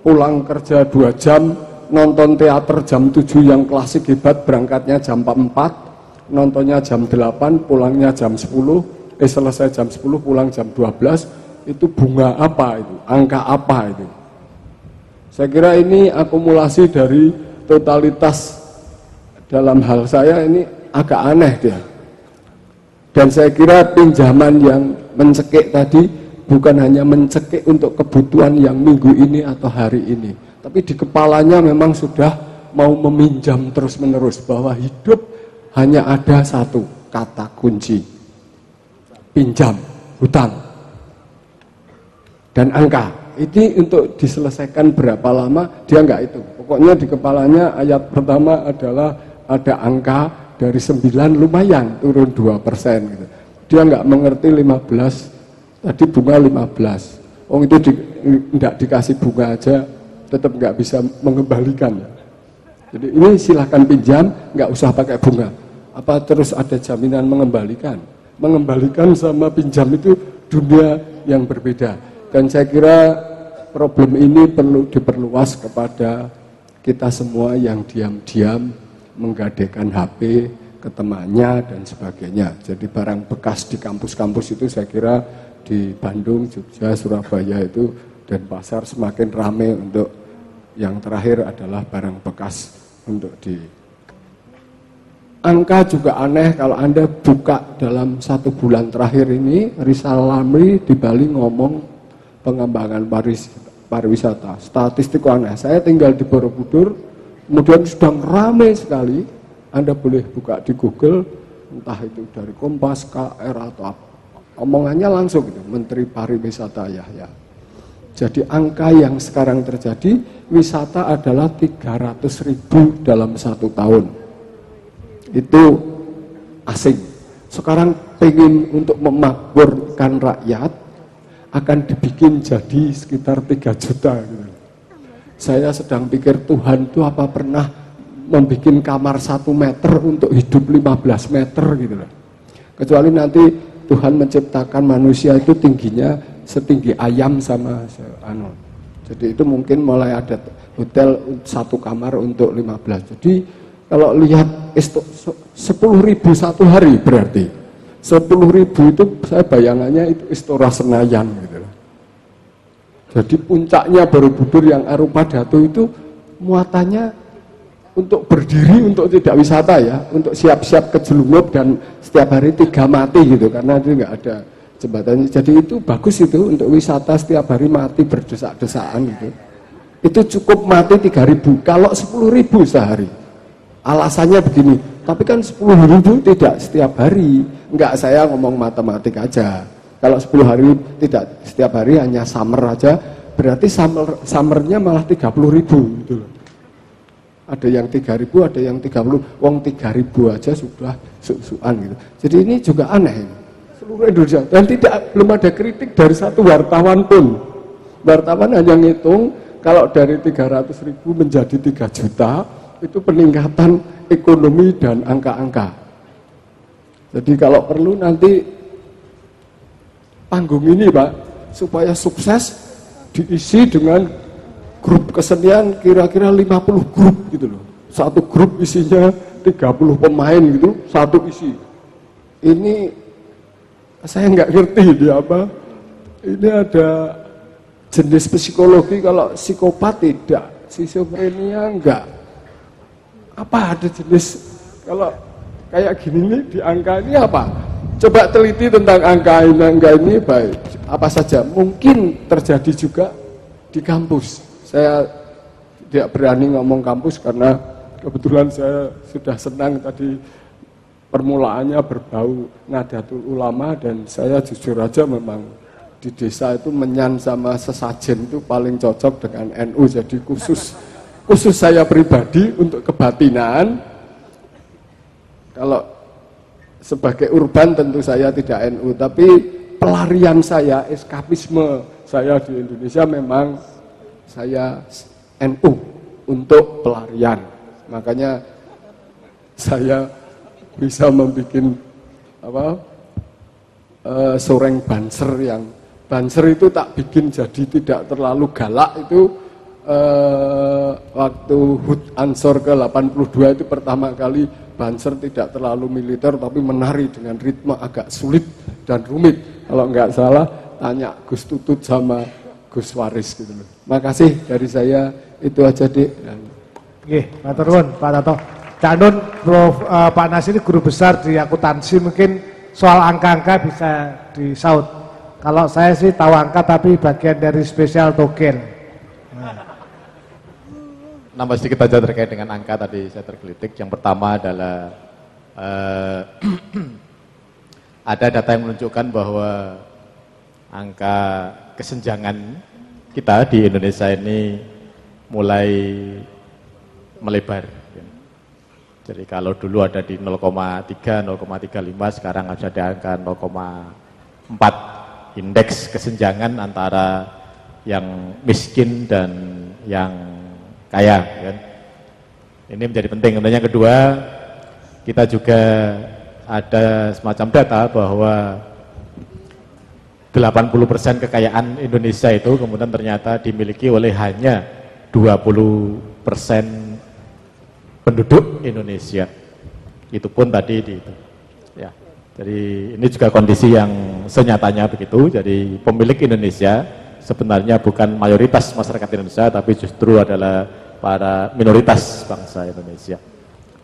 pulang kerja 2 jam, nonton teater jam 7 yang klasik hebat, berangkatnya jam 4, nontonnya jam 8, pulangnya jam 10, selesai jam 10, pulang jam 12, itu bunga apa itu? Angka apa itu? Saya kira ini akumulasi dari totalitas dalam hal saya ini agak aneh dia. Dan saya kira pinjaman yang mencekik tadi bukan hanya mencekik untuk kebutuhan yang minggu ini atau hari ini, tapi di kepalanya memang sudah mau meminjam terus-menerus, bahwa hidup hanya ada satu kata kunci, pinjam, hutang, dan angka. Ini untuk diselesaikan berapa lama, dia enggak itu. Pokoknya di kepalanya ayat pertama adalah ada angka dari 9 lumayan, turun 2% gitu. Dia enggak mengerti 15, tadi bunga 15. Itu enggak dikasih bunga aja, tetap enggak bisa mengembalikan. Jadi ini silahkan pinjam, enggak usah pakai bunga. Apa terus ada jaminan mengembalikan? Mengembalikan sama pinjam itu dunia yang berbeda. Dan saya kira problem ini perlu diperluas kepada kita semua yang diam-diam menggadaikan HP ke temannya dan sebagainya. Jadi barang bekas di kampus-kampus itu saya kira di Bandung, Jogja, Surabaya itu dan pasar semakin ramai untuk yang terakhir adalah barang bekas untuk di. Angka juga aneh kalau Anda buka dalam 1 bulan terakhir ini, Rizal Ramli di Bali ngomong pengembangan pariwisata, statistik aneh. Saya tinggal di Borobudur, kemudian sedang ramai sekali. Anda boleh buka di Google, entah itu dari Kompas, KR atau apa. Omongannya langsung gitu, Menteri Pariwisata Yahya. Jadi angka yang sekarang terjadi, wisata adalah 300.000 dalam 1 tahun. Itu asing. Sekarang pengen untuk memakmurkan rakyat, akan dibikin jadi sekitar 3 juta gitu. Saya sedang pikir Tuhan itu apa pernah membuat kamar 1 meter untuk hidup 15 meter gitu loh. Kecuali nanti Tuhan menciptakan manusia itu tingginya setinggi ayam sama Jadi itu mungkin mulai ada hotel 1 kamar untuk 15. Jadi kalau lihat 10.000 1 hari berarti 10.000 itu saya bayangannya itu Istora Senayan gitu. Jadi puncaknya Borobudur yang Arupa Datu itu muatannya untuk berdiri, untuk tidak wisata ya, untuk siap-siap ke Jelungup dan setiap hari 3 mati gitu, karena itu nggak ada jembatannya. Jadi itu bagus itu untuk wisata setiap hari mati berdesak-desaan gitu. Itu cukup mati 3.000, kalau 10.000 sehari. Alasannya begini, tapi kan 10.000 tidak setiap hari. Enggak, saya ngomong matematik aja. Kalau 10 hari tidak setiap hari, hanya summer aja, berarti summernya malah 30.000 gitu loh. Ada yang 3.000, ada yang 30. Wong 3.000 aja sudah su-suan gitu. Jadi ini juga aneh ini. Seluruh Indonesia, dan belum ada kritik dari satu wartawan pun. Wartawan hanya ngitung kalau dari 300.000 menjadi 3 juta, itu peningkatan ekonomi dan angka-angka. Jadi kalau perlu nanti panggung ini Pak, supaya sukses diisi dengan grup kesenian kira-kira 50 grup gitu loh. Satu grup isinya 30 pemain gitu, satu isi. Ini saya nggak ngerti dia apa. Ini ada jenis psikologi, kalau psikopat tidak, skizofrenia enggak. Apa ada jenis, kalau kayak gini nih di angka ini apa? Coba teliti tentang angka ini baik. Apa saja mungkin terjadi juga di kampus. Saya tidak berani ngomong kampus karena kebetulan saya sudah senang tadi permulaannya berbau Nahdlatul Ulama, dan saya jujur aja memang di desa itu menyan sama sesajen itu paling cocok dengan NU. Jadi khusus saya pribadi untuk kebatinan, kalau sebagai urban tentu saya tidak NU, tapi pelarian saya, eskapisme saya di Indonesia memang saya NU untuk pelarian. Makanya saya bisa membuat soreng banser, yang banser itu tak bikin jadi tidak terlalu galak. Itu waktu HUT Ansor ke 82 itu pertama kali banser tidak terlalu militer tapi menari dengan ritme agak sulit dan rumit. Kalau nggak salah tanya Gus Tutut sama Gus Waris gitu loh. Makasih dari saya, itu aja Dik. Oke, Pak Turun, Pak Tato. Cak Nun, Prof. Pak Nas ini guru besar di akuntansi, mungkin soal angka-angka bisa disaut. Kalau saya sih tahu angka tapi bagian dari spesial token. Nambah sedikit aja terkait dengan angka, tadi saya tergelitik. Yang pertama adalah ada data yang menunjukkan bahwa angka kesenjangan kita di Indonesia ini mulai melebar. Jadi kalau dulu ada di 0,3, 0,35, sekarang ada di angka 0,4. Indeks kesenjangan antara yang miskin dan yang kaya. Kan? Ini menjadi penting. Kemudian yang kedua, kita juga ada semacam data bahwa 80% kekayaan Indonesia itu kemudian ternyata dimiliki oleh hanya 20% penduduk Indonesia. Itu pun tadi di itu. Ya. Jadi ini juga kondisi yang senyatanya begitu. Jadi pemilik Indonesia sebenarnya bukan mayoritas masyarakat Indonesia, tapi justru adalah para minoritas bangsa Indonesia.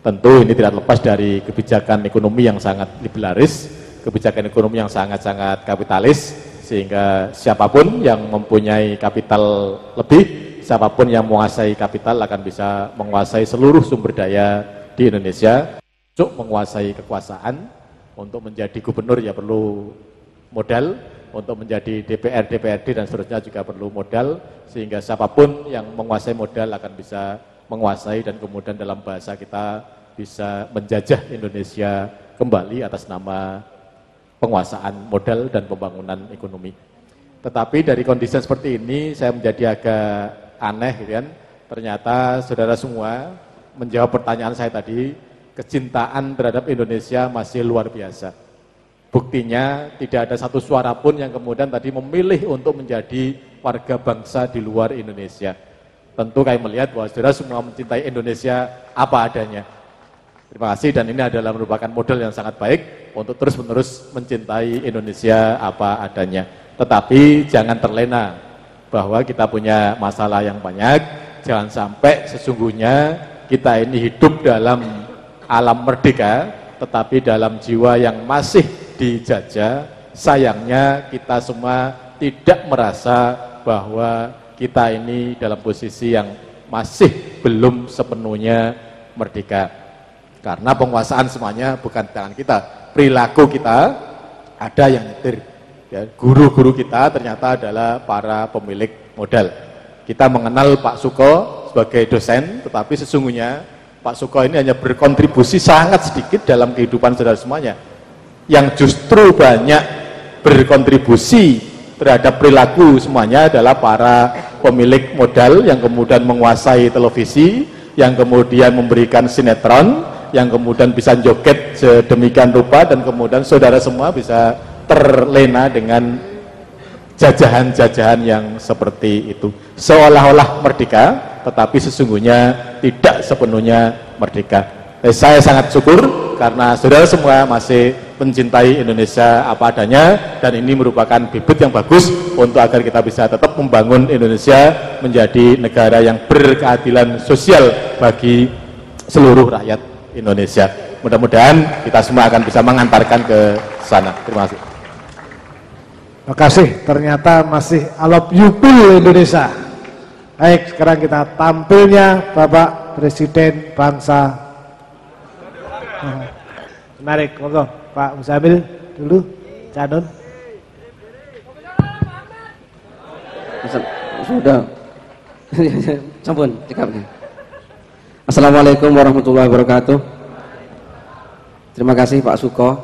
Tentu ini tidak lepas dari kebijakan ekonomi yang sangat liberalis, kebijakan ekonomi yang sangat-sangat kapitalis, sehingga siapapun yang mempunyai kapital lebih, siapapun yang menguasai kapital akan bisa menguasai seluruh sumber daya di Indonesia. Untuk menguasai kekuasaan, untuk menjadi gubernur ya perlu modal, untuk menjadi DPR, DPRD dan seterusnya juga perlu modal, sehingga siapapun yang menguasai modal akan bisa menguasai, dan kemudian dalam bahasa kita bisa menjajah Indonesia kembali atas nama penguasaan modal dan pembangunan ekonomi. Tetapi dari kondisi seperti ini saya menjadi agak aneh gitu kan. Ternyata saudara semua menjawab pertanyaan saya tadi, kecintaan terhadap Indonesia masih luar biasa. Buktinya tidak ada satu suara pun yang kemudian tadi memilih untuk menjadi warga bangsa di luar Indonesia. Tentu kami melihat bahwa saudara semua mencintai Indonesia apa adanya. Terima kasih, dan ini adalah merupakan model yang sangat baik untuk terus-menerus mencintai Indonesia apa adanya. Tetapi jangan terlena bahwa kita punya masalah yang banyak. Jangan sampai sesungguhnya kita ini hidup dalam alam merdeka, tetapi dalam jiwa yang masih dijajah. Sayangnya kita semua tidak merasa bahwa kita ini dalam posisi yang masih belum sepenuhnya merdeka. Karena penguasaan semuanya bukan di tangan kita. Perilaku kita ada yang nyetir. Ya, guru-guru kita ternyata adalah para pemilik modal. Kita mengenal Pak Suko sebagai dosen, tetapi sesungguhnya Pak Suko ini hanya berkontribusi sangat sedikit dalam kehidupan saudara semuanya. Yang justru banyak berkontribusi terhadap perilaku semuanya adalah para pemilik modal yang kemudian menguasai televisi, yang kemudian memberikan sinetron, yang kemudian bisa joget sedemikian rupa, dan kemudian saudara semua bisa terlena dengan jajahan-jajahan yang seperti itu. Seolah-olah merdeka, tetapi sesungguhnya tidak sepenuhnya merdeka. Saya sangat syukur karena saudara semua masih mencintai Indonesia apa adanya, dan ini merupakan bibit yang bagus untuk agar kita bisa tetap membangun Indonesia menjadi negara yang berkeadilan sosial bagi seluruh rakyat Indonesia. Mudah-mudahan kita semua akan bisa mengantarkan ke sana. Terima kasih. Terima kasih. Ternyata masih alop yupil Indonesia. Baik, sekarang kita tampilnya Bapak Presiden Bangsa. Menarik, monggo Pak Muzamil dulu, Canun. Sudah. Sampun, cekapnya. Assalamualaikum warahmatullahi wabarakatuh. Terima kasih Pak Suko,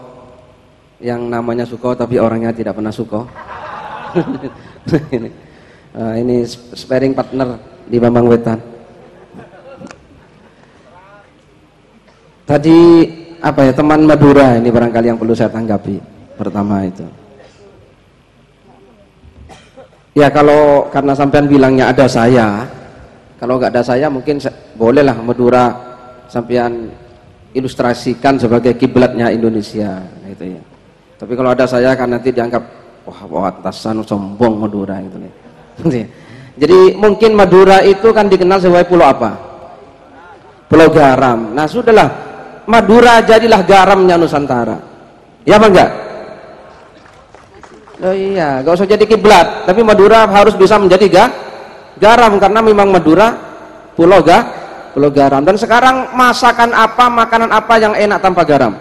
yang namanya Suko tapi orangnya tidak pernah Suko. Ini sparring partner di Bambang Wetan. Tadi apa ya, teman Madura ini barangkali yang perlu saya tanggapi. Pertama itu, ya kalau karena sampean bilangnya ada saya, kalau nggak ada saya mungkin bolehlah Madura sampean ilustrasikan sebagai kiblatnya Indonesia gitu ya. Tapi kalau ada saya kan nanti dianggap wah atasan sombong Madura gitu ya. Jadi mungkin Madura itu kan dikenal sebagai pulau apa? Pulau garam. Nah sudahlah, Madura jadilah garamnya Nusantara. Ya apa enggak? Oh iya, gak usah jadi kiblat, tapi Madura harus bisa menjadi garam karena memang Madura pulau garam. Dan sekarang masakan apa, makanan apa yang enak tanpa garam?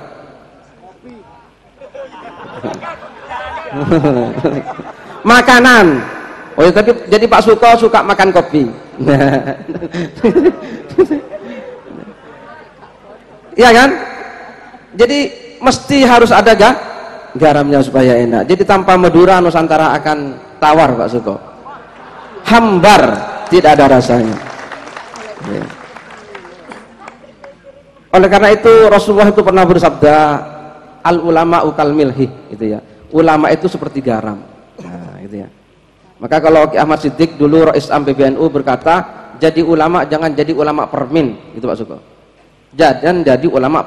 Makanan. Oh ya, tapi jadi Pak Suko suka makan kopi. Iya kan? Jadi mesti harus ada garamnya supaya enak. Jadi tanpa Madura Nusantara akan tawar Pak Suko. Hambar, tidak ada rasanya. Ya. Oleh karena itu Rasulullah itu pernah bersabda, al ulama ukal milhi, itu ya. Ulama itu seperti garam. Nah, itu ya. Maka kalau Ki Ahmad Siddiq dulu Rais Am PBNU berkata, jadi ulama jangan jadi ulama permin, itu Pak Suko. Jangan jadi ulama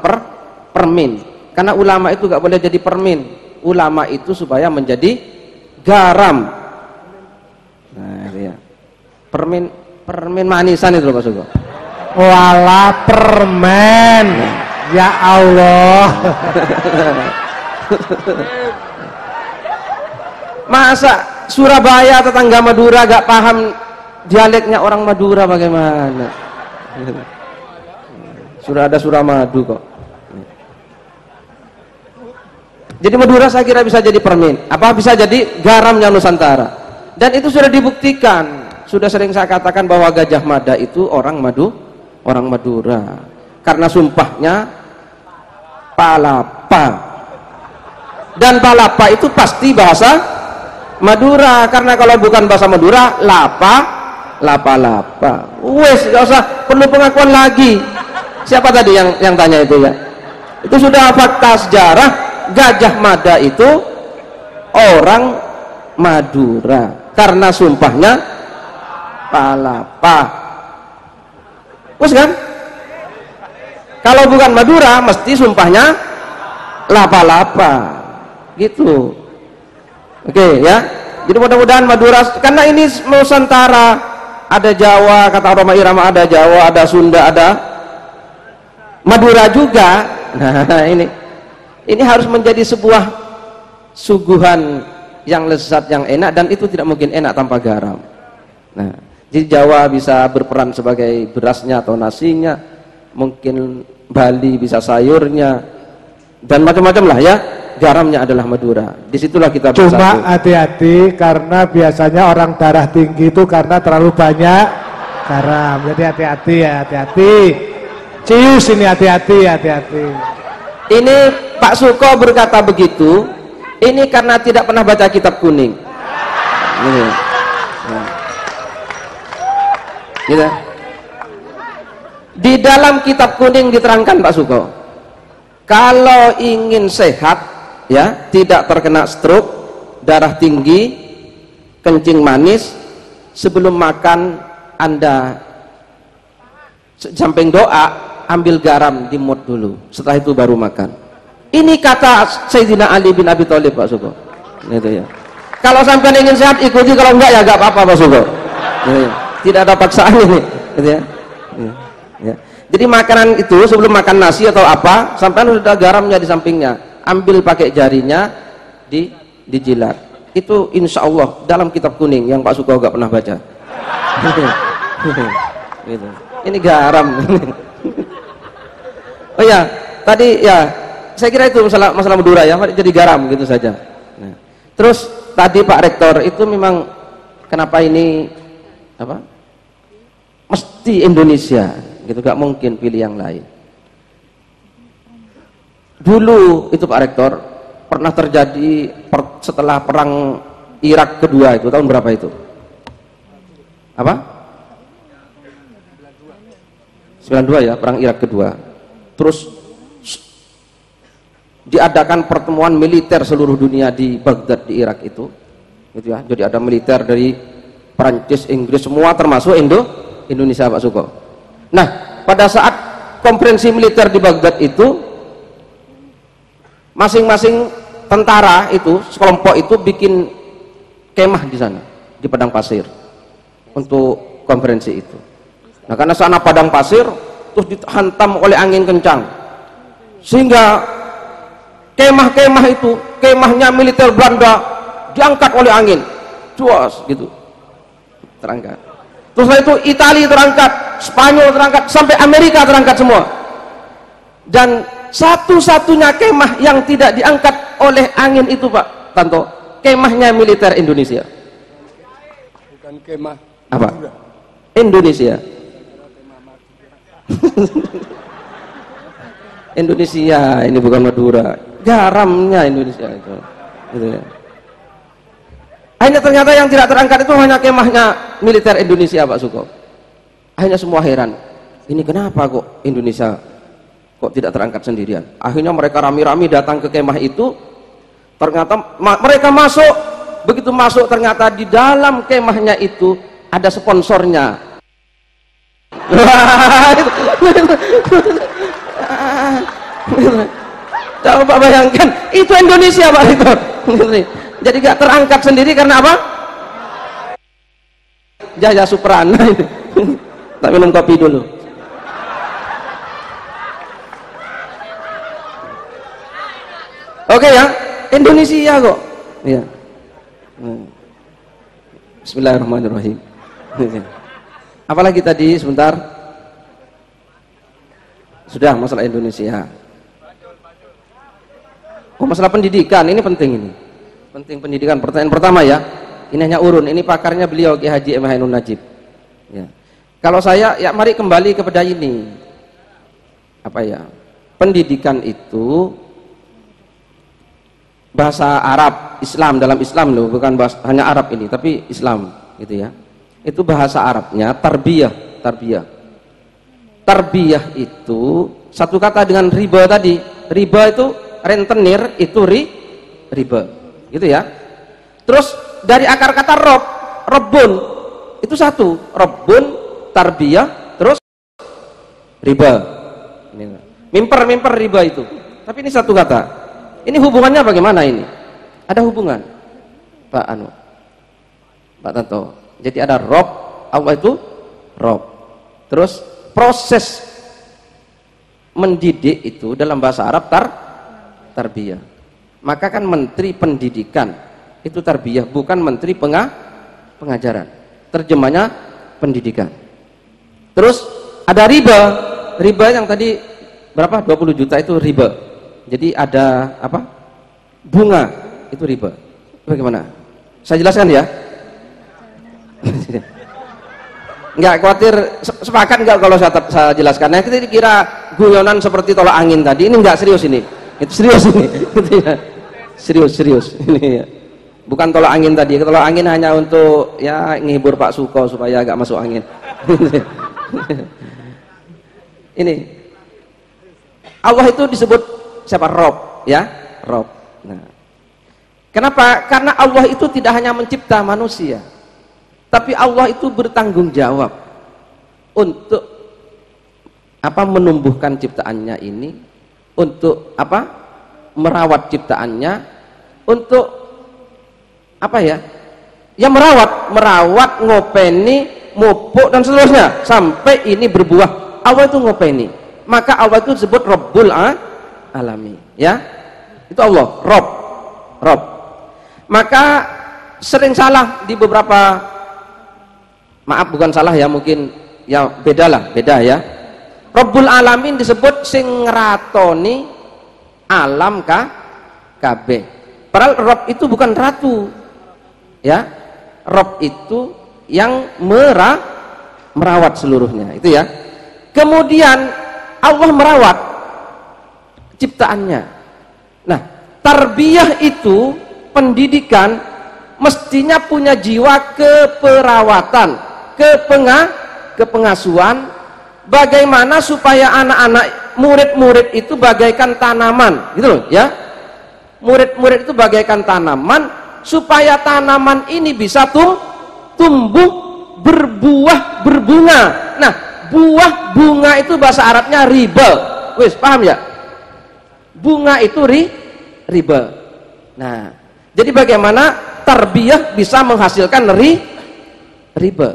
permin. Karena ulama itu gak boleh jadi permin. Ulama itu supaya menjadi garam. Nah, itu ya. Permin manisan itu Pak Suko. Walah permen. Ya Allah. Masa Surabaya tetangga Madura gak paham dialeknya orang Madura bagaimana? Sudah ada Suramadu kok. Jadi Madura saya kira bisa jadi permin, apa bisa jadi garamnya Nusantara. Dan itu sudah dibuktikan. Sudah sering saya katakan bahwa Gajah Mada itu orang Madura. Karena sumpahnya palapa. Dan palapa itu pasti bahasa Madura, karena kalau bukan bahasa Madura lapa. Wes, gak usah perlu pengakuan lagi. Siapa tadi yang tanya itu ya? Itu sudah fakta sejarah. Gajah Mada itu orang Madura karena sumpahnya palapa. Wes kan? Kalau bukan Madura mesti sumpahnya lapa. Gitu. Oke ya, jadi mudah-mudahan Madura, karena ini Nusantara, ada Jawa, kata Roma Irama, ada Jawa, ada Sunda, ada Madura juga. Nah ini harus menjadi sebuah suguhan yang lezat, yang enak, dan itu tidak mungkin enak tanpa garam. Nah, jadi Jawa bisa berperan sebagai berasnya atau nasinya, mungkin Bali bisa sayurnya, dan macam-macam lah ya. Garamnya adalah Madura. Disitulah kita bersatu. Cuma hati-hati karena biasanya orang darah tinggi itu karena terlalu banyak garam. Jadi hati-hati ya, hati-hati. Cius ini hati-hati. Ini Pak Suko berkata begitu. Ini karena tidak pernah baca kitab kuning. Ini. Gitu. Di dalam kitab kuning diterangkan Pak Suko, kalau ingin sehat ya, tidak terkena stroke, darah tinggi, kencing manis, sebelum makan Anda samping doa ambil garam dimut dulu, setelah itu baru makan. Ini kata Sayyidina Ali bin Abi Thalib Pak Suko. Itu ya. Kalau sampai ingin sehat ikuti, kalau enggak ya enggak apa-apa Pak Suko. Ya. Tidak ada paksaan ini, gitu ya. Ya. Jadi makanan itu sebelum makan nasi atau apa, sampai sudah garamnya di sampingnya. Ambil pakai jarinya, dijilat. Itu insya Allah dalam kitab kuning yang Pak Suko gak pernah baca. Gitu. Ini garam. Oh ya, tadi ya saya kira itu masalah Madura ya, jadi garam gitu saja. Nah, terus tadi Pak Rektor itu memang kenapa ini apa? Mesti Indonesia, gitu, gak mungkin pilih yang lain. Dulu itu Pak Rektor pernah terjadi setelah perang Irak kedua itu tahun berapa itu? Apa? 92 ya, perang Irak kedua. Terus diadakan pertemuan militer seluruh dunia di Baghdad di Irak itu, gitu ya. Jadi ada militer dari Prancis, Inggris, semua termasuk Indonesia Pak Suko. Nah, pada saat konferensi militer di Baghdad itu, masing-masing tentara itu, sekelompok itu bikin kemah di sana, di padang pasir untuk konferensi itu. Nah, karena sana padang pasir terus dihantam oleh angin kencang, sehingga kemah-kemah itu, kemahnya militer Belanda diangkat oleh angin, cuas gitu, terangkat. Terus setelah itu Italia terangkat, Spanyol terangkat, sampai Amerika terangkat semua. Dan satu-satunya kemah yang tidak diangkat oleh angin itu Pak Tanto, kemahnya militer Indonesia. Bukan kemah apa? Indonesia. Indonesia ini bukan Madura, garamnya Indonesia itu. Gitu ya. Akhirnya ternyata yang tidak terangkat itu hanya kemahnya militer Indonesia Pak Suko. Akhirnya semua heran, ini kenapa kok Indonesia kok tidak terangkat sendirian? Akhirnya mereka rame-rame datang ke kemah itu. Ternyata mereka masuk, begitu masuk ternyata di dalam kemahnya itu ada sponsornya. Coba bayangkan, itu Indonesia Pak itu. Jadi gak terangkat sendiri karena apa? Jaya Suprana itu. Tak minum kopi dulu. Oke ya, Indonesia kok. Ya. Bismillahirrahmanirrahim. Apalagi tadi sebentar. Sudah masalah Indonesia. Oh, masalah pendidikan ini penting ini. Penting pendidikan. Pertanyaan pertama ya. Ini hanya urun. Ini pakarnya beliau Ki Haji M. Ainun Najib. Ya. Kalau saya ya mari kembali kepada ini. Apa ya? Pendidikan itu bahasa Arab, Islam, dalam Islam loh, bukan bahasa, hanya Arab ini, tapi Islam gitu ya. Itu bahasa Arabnya tarbiyah, tarbiyah. Tarbiyah itu satu kata dengan riba tadi. Riba itu rentenir, itu riba. Gitu ya. Terus dari akar kata robbun itu satu, robbun, tarbiyah, terus riba. Mimper riba itu. Tapi ini satu kata. Ini hubungannya bagaimana ini? Ada hubungan, Pak Anu, Pak Tanto. Jadi ada rob, Allah itu rob. Terus proses mendidik itu dalam bahasa Arab tarbiyah. Maka kan menteri pendidikan itu tarbiyah, bukan menteri pengajaran. Terjemahnya pendidikan. Terus ada riba. Riba yang tadi berapa? 20 juta itu riba. Jadi ada apa? Bunga itu riba. Bagaimana? Saya jelaskan ya. Enggak khawatir, sepakat enggak kalau saya jelaskan? Nah, kita kira guyonan seperti tolak angin tadi. Ini enggak serius ini. Itu serius ini. Serius ini ya. Bukan tolak angin tadi. Tolak angin hanya untuk ya ngehibur Pak Suko supaya agak masuk angin. Ini Allah itu disebut siapa? Rob, ya, Rob. Nah, kenapa? Karena Allah itu tidak hanya mencipta manusia, tapi Allah itu bertanggung jawab untuk apa? Menumbuhkan ciptaannya ini, untuk apa? Merawat ciptaannya, untuk apa ya? Ya merawat, ngopeni, mupuk dan seterusnya sampai ini berbuah. Allah itu ngopeni. Maka Allah itu disebut Rabbul Alami, ya. Itu Allah, Rob. Maka sering salah di beberapa maaf bukan salah ya, mungkin ya beda ya. Rabbul Alamin disebut sing ngeratoni alam kabeh. Padahal Rabb itu bukan ratu ya, Rabb itu yang merawat seluruhnya, itu ya. Kemudian Allah merawat ciptaannya. Nah, tarbiyah itu pendidikan mestinya punya jiwa keperawatan, kepengasuhan, bagaimana supaya anak-anak murid-murid itu bagaikan tanaman, gitu loh ya. Murid-murid itu bagaikan tanaman, supaya tanaman ini bisa tumbuh, berbuah, berbunga. Nah, buah bunga itu bahasa Arabnya riba. Wis paham ya? Bunga itu riba. Nah, jadi bagaimana tarbiyah bisa menghasilkan riba.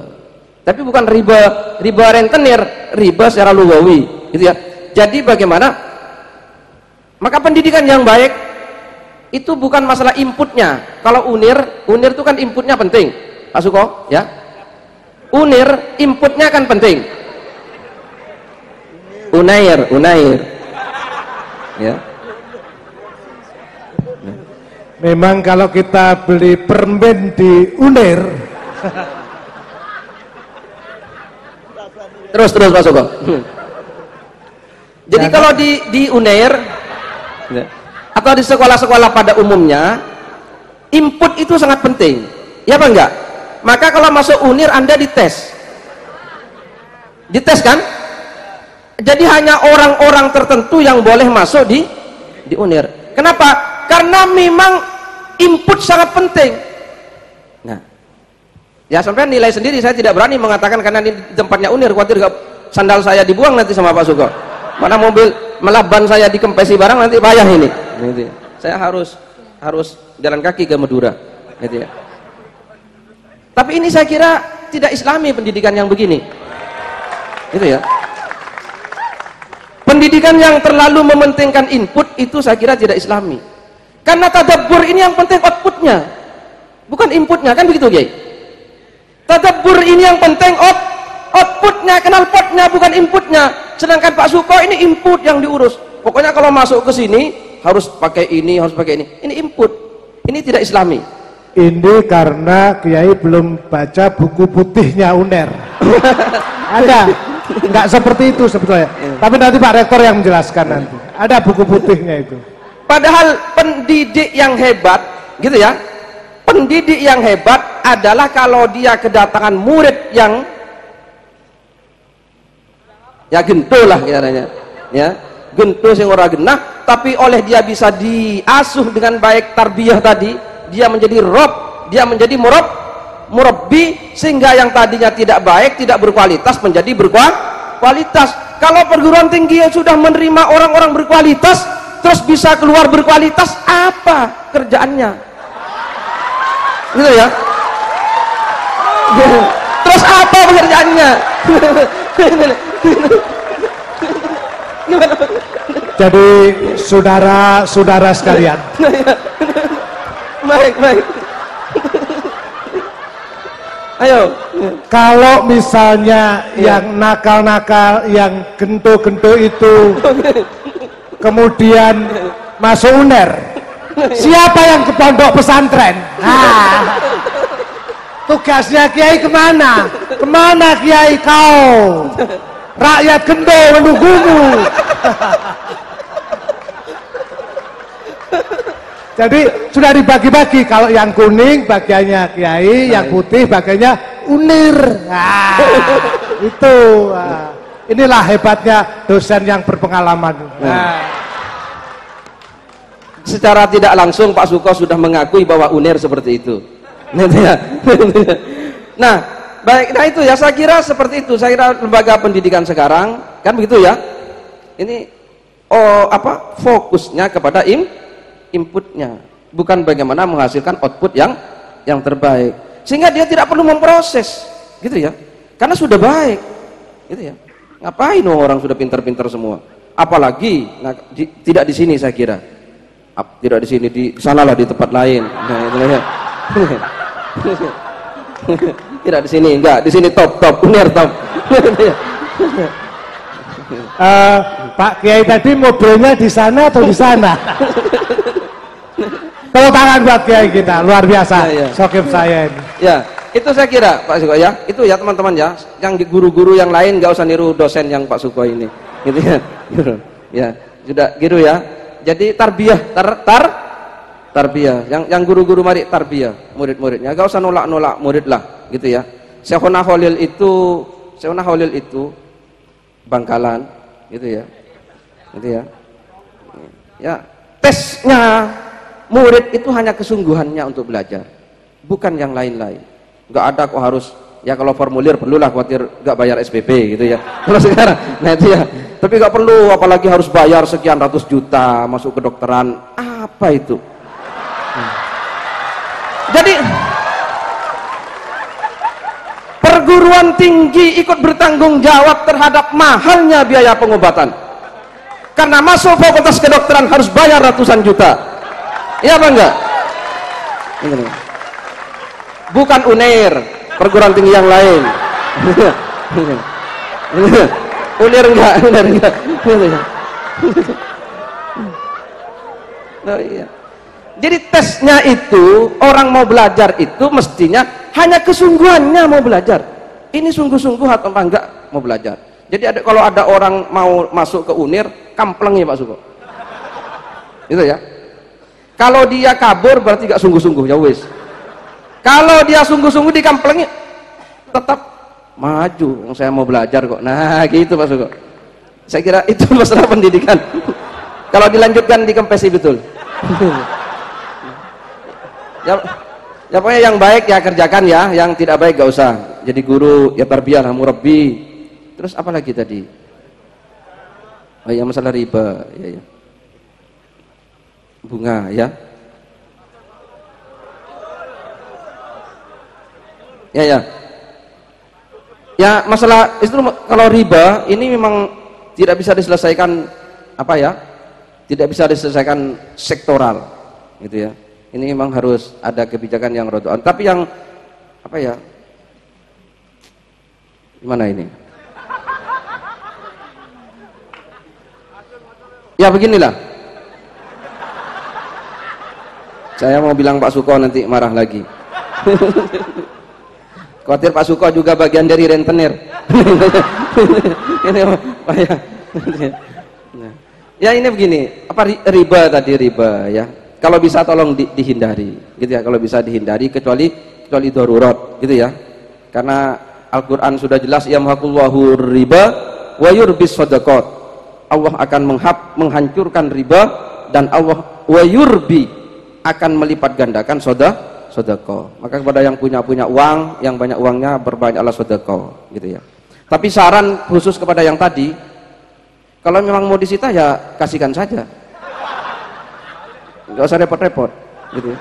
Tapi bukan riba rentenir, riba secara lugawi, gitu ya. Jadi bagaimana? Maka pendidikan yang baik itu bukan masalah inputnya. Kalau unir itu kan inputnya penting, Pak Suko, ya. Unir inputnya kan penting. Unair, ya. Memang kalau kita beli permen di Unir, terus Pak Suko. Jadi kalau di Unair atau di sekolah-sekolah pada umumnya, input itu sangat penting, ya apa enggak? Maka kalau masuk Unir Anda dites kan? Jadi hanya orang-orang tertentu yang boleh masuk di Unir. Kenapa? Karena memang input sangat penting. Nah, ya sampai nilai sendiri, saya tidak berani mengatakan karena ini tempatnya Unir, khawatir sandal saya dibuang nanti sama Pak Suko. Mana mobil melaban saya dikempesi barang nanti payah ini. Gitu ya. Saya harus jalan kaki ke Madura, gitu ya. Tapi ini saya kira tidak Islami pendidikan yang begini. Itu ya. Pendidikan yang terlalu mementingkan input itu saya kira tidak Islami. Karena tadabbur ini yang penting outputnya, bukan inputnya, kan begitu, Kiai? Tadabbur ini yang penting outputnya, knalpotnya, bukan inputnya. Sedangkan Pak Suko ini input yang diurus. Pokoknya kalau masuk ke sini harus pakai ini, harus pakai ini. Ini input. Ini tidak Islami. Ini karena Kiai belum baca buku putihnya UNER. Ada. Enggak seperti itu sebetulnya. Tapi nanti Pak Rektor yang menjelaskan nanti. Ada buku putihnya itu. Padahal pendidik yang hebat, gitu ya. Pendidik yang hebat adalah kalau dia kedatangan murid yang ya gento lah katanya, ya gento sing ora genah, tapi oleh dia bisa diasuh dengan baik tarbiyah tadi, dia menjadi rob, dia menjadi murabbi, sehingga yang tadinya tidak baik, tidak berkualitas menjadi berkualitas. Kalau perguruan tinggi yang sudah menerima orang-orang berkualitas terus bisa keluar berkualitas, apa kerjaannya? Gitu ya. Terus apa pekerjaannya? Jadi saudara-saudara sekalian, baik. Ayo. Kalau misalnya yang nakal-nakal, yang gento-gento itu kemudian masuk UNER, siapa yang ke pondok pesantren? Nah, tugasnya Kiai kemana? Kemana Kiai kau? Rakyat gendo menunggumu. Jadi sudah dibagi-bagi, kalau yang kuning bagiannya Kiai, yang putih bagiannya UNIR. Nah, itu. Nah, inilah hebatnya dosen yang berpengalaman. Nah. Secara tidak langsung Pak Suko sudah mengakui bahwa UNIR seperti itu. Nah, baik, nah itu ya, saya kira seperti itu. Saya kira lembaga pendidikan sekarang kan begitu ya. Ini fokusnya kepada inputnya, bukan bagaimana menghasilkan output yang terbaik, sehingga dia tidak perlu memproses, gitu ya, karena sudah baik, gitu ya. Ngapain orang sudah pintar-pintar semua, apalagi tidak di sini, saya kira tidak di sini, di sanalah, di tempat lain. Nah, itu ya. Tidak di sini, enggak. Di sini top, UNER top. Pak Kiai tadi mobilnya di sana atau di sana? Tepuk tangan buat Kiai kita, luar biasa. Sokip saya ini. Ya, itu saya kira Pak Suko ya. Itu ya teman-teman ya. Yang di guru-guru yang lain nggak usah niru dosen yang Pak Suko ini. Gitu ya. Ya, sudah gitu ya. Jadi tarbiyah, tarbiyah. Yang guru-guru mari tarbiyah murid-muridnya. Nggak usah nolak-nolak murid lah, gitu ya. Syekhona Khalil itu Bangkalan, gitu ya. Gitu ya. Ya, tesnya murid itu hanya kesungguhannya untuk belajar, bukan yang lain-lain. Nggak ada kok harus, ya kalau formulir perlulah, khawatir nggak bayar SPP gitu ya. Kalau sekarang, nah itu ya. Tapi nggak perlu, apalagi harus bayar sekian ratus juta masuk kedokteran. Apa itu? Jadi perguruan tinggi ikut bertanggung jawab terhadap mahalnya biaya pengobatan. Karena masuk fakultas kedokteran harus bayar ratusan juta. Iya apa enggak? Bukan UNER, perguruan tinggi yang lain. UNER enggak. Oh, iya. Jadi tesnya itu, orang mau belajar itu mestinya hanya kesungguhannya mau belajar. Ini sungguh-sungguh atau enggak mau belajar. Jadi kalau ada orang mau masuk ke UNER, kampleng ya Pak Suko. Itu ya. Kalau dia kabur berarti gak sungguh-sungguh, ya wis. Kalau dia sungguh-sungguh dikamplengi, tetap maju. Saya mau belajar kok. Nah, gitu Pak Suko. Saya kira itu masalah pendidikan. Kalau dilanjutkan dikempesi betul. Ya pokoknya yang baik ya kerjakan ya, yang tidak baik gak usah. Jadi guru ya tarbiyah, murabbi. Terus apa lagi tadi? Oh ya, masalah riba, ya. Bunga ya. Ya masalah itu, kalau riba ini memang tidak bisa diselesaikan apa ya? Tidak bisa diselesaikan sektoral gitu ya. Ini memang harus ada kebijakan yang rodoan. Tapi yang apa ya? Gimana ini? Ya beginilah. Saya mau bilang Pak Suko nanti marah lagi. Khawatir Pak Suko juga bagian dari rentenir. Ini apa ya? Ya ini begini, apa riba tadi, riba ya. Kalau bisa tolong dihindari, gitu ya. Kalau bisa dihindari kecuali darurat, gitu ya. Karena Al-Qur'an sudah jelas, yamhaqullahu riba wa yurbis shadaqat. Allah akan menghancurkan riba, dan Allah wa yurbi akan melipat gandakan sedekah. Maka kepada yang punya uang, yang banyak uangnya, berbanyaklah sedekah, gitu ya. Tapi saran khusus kepada yang tadi, kalau memang mau disita ya kasihkan saja, nggak usah repot-repot, gitu ya.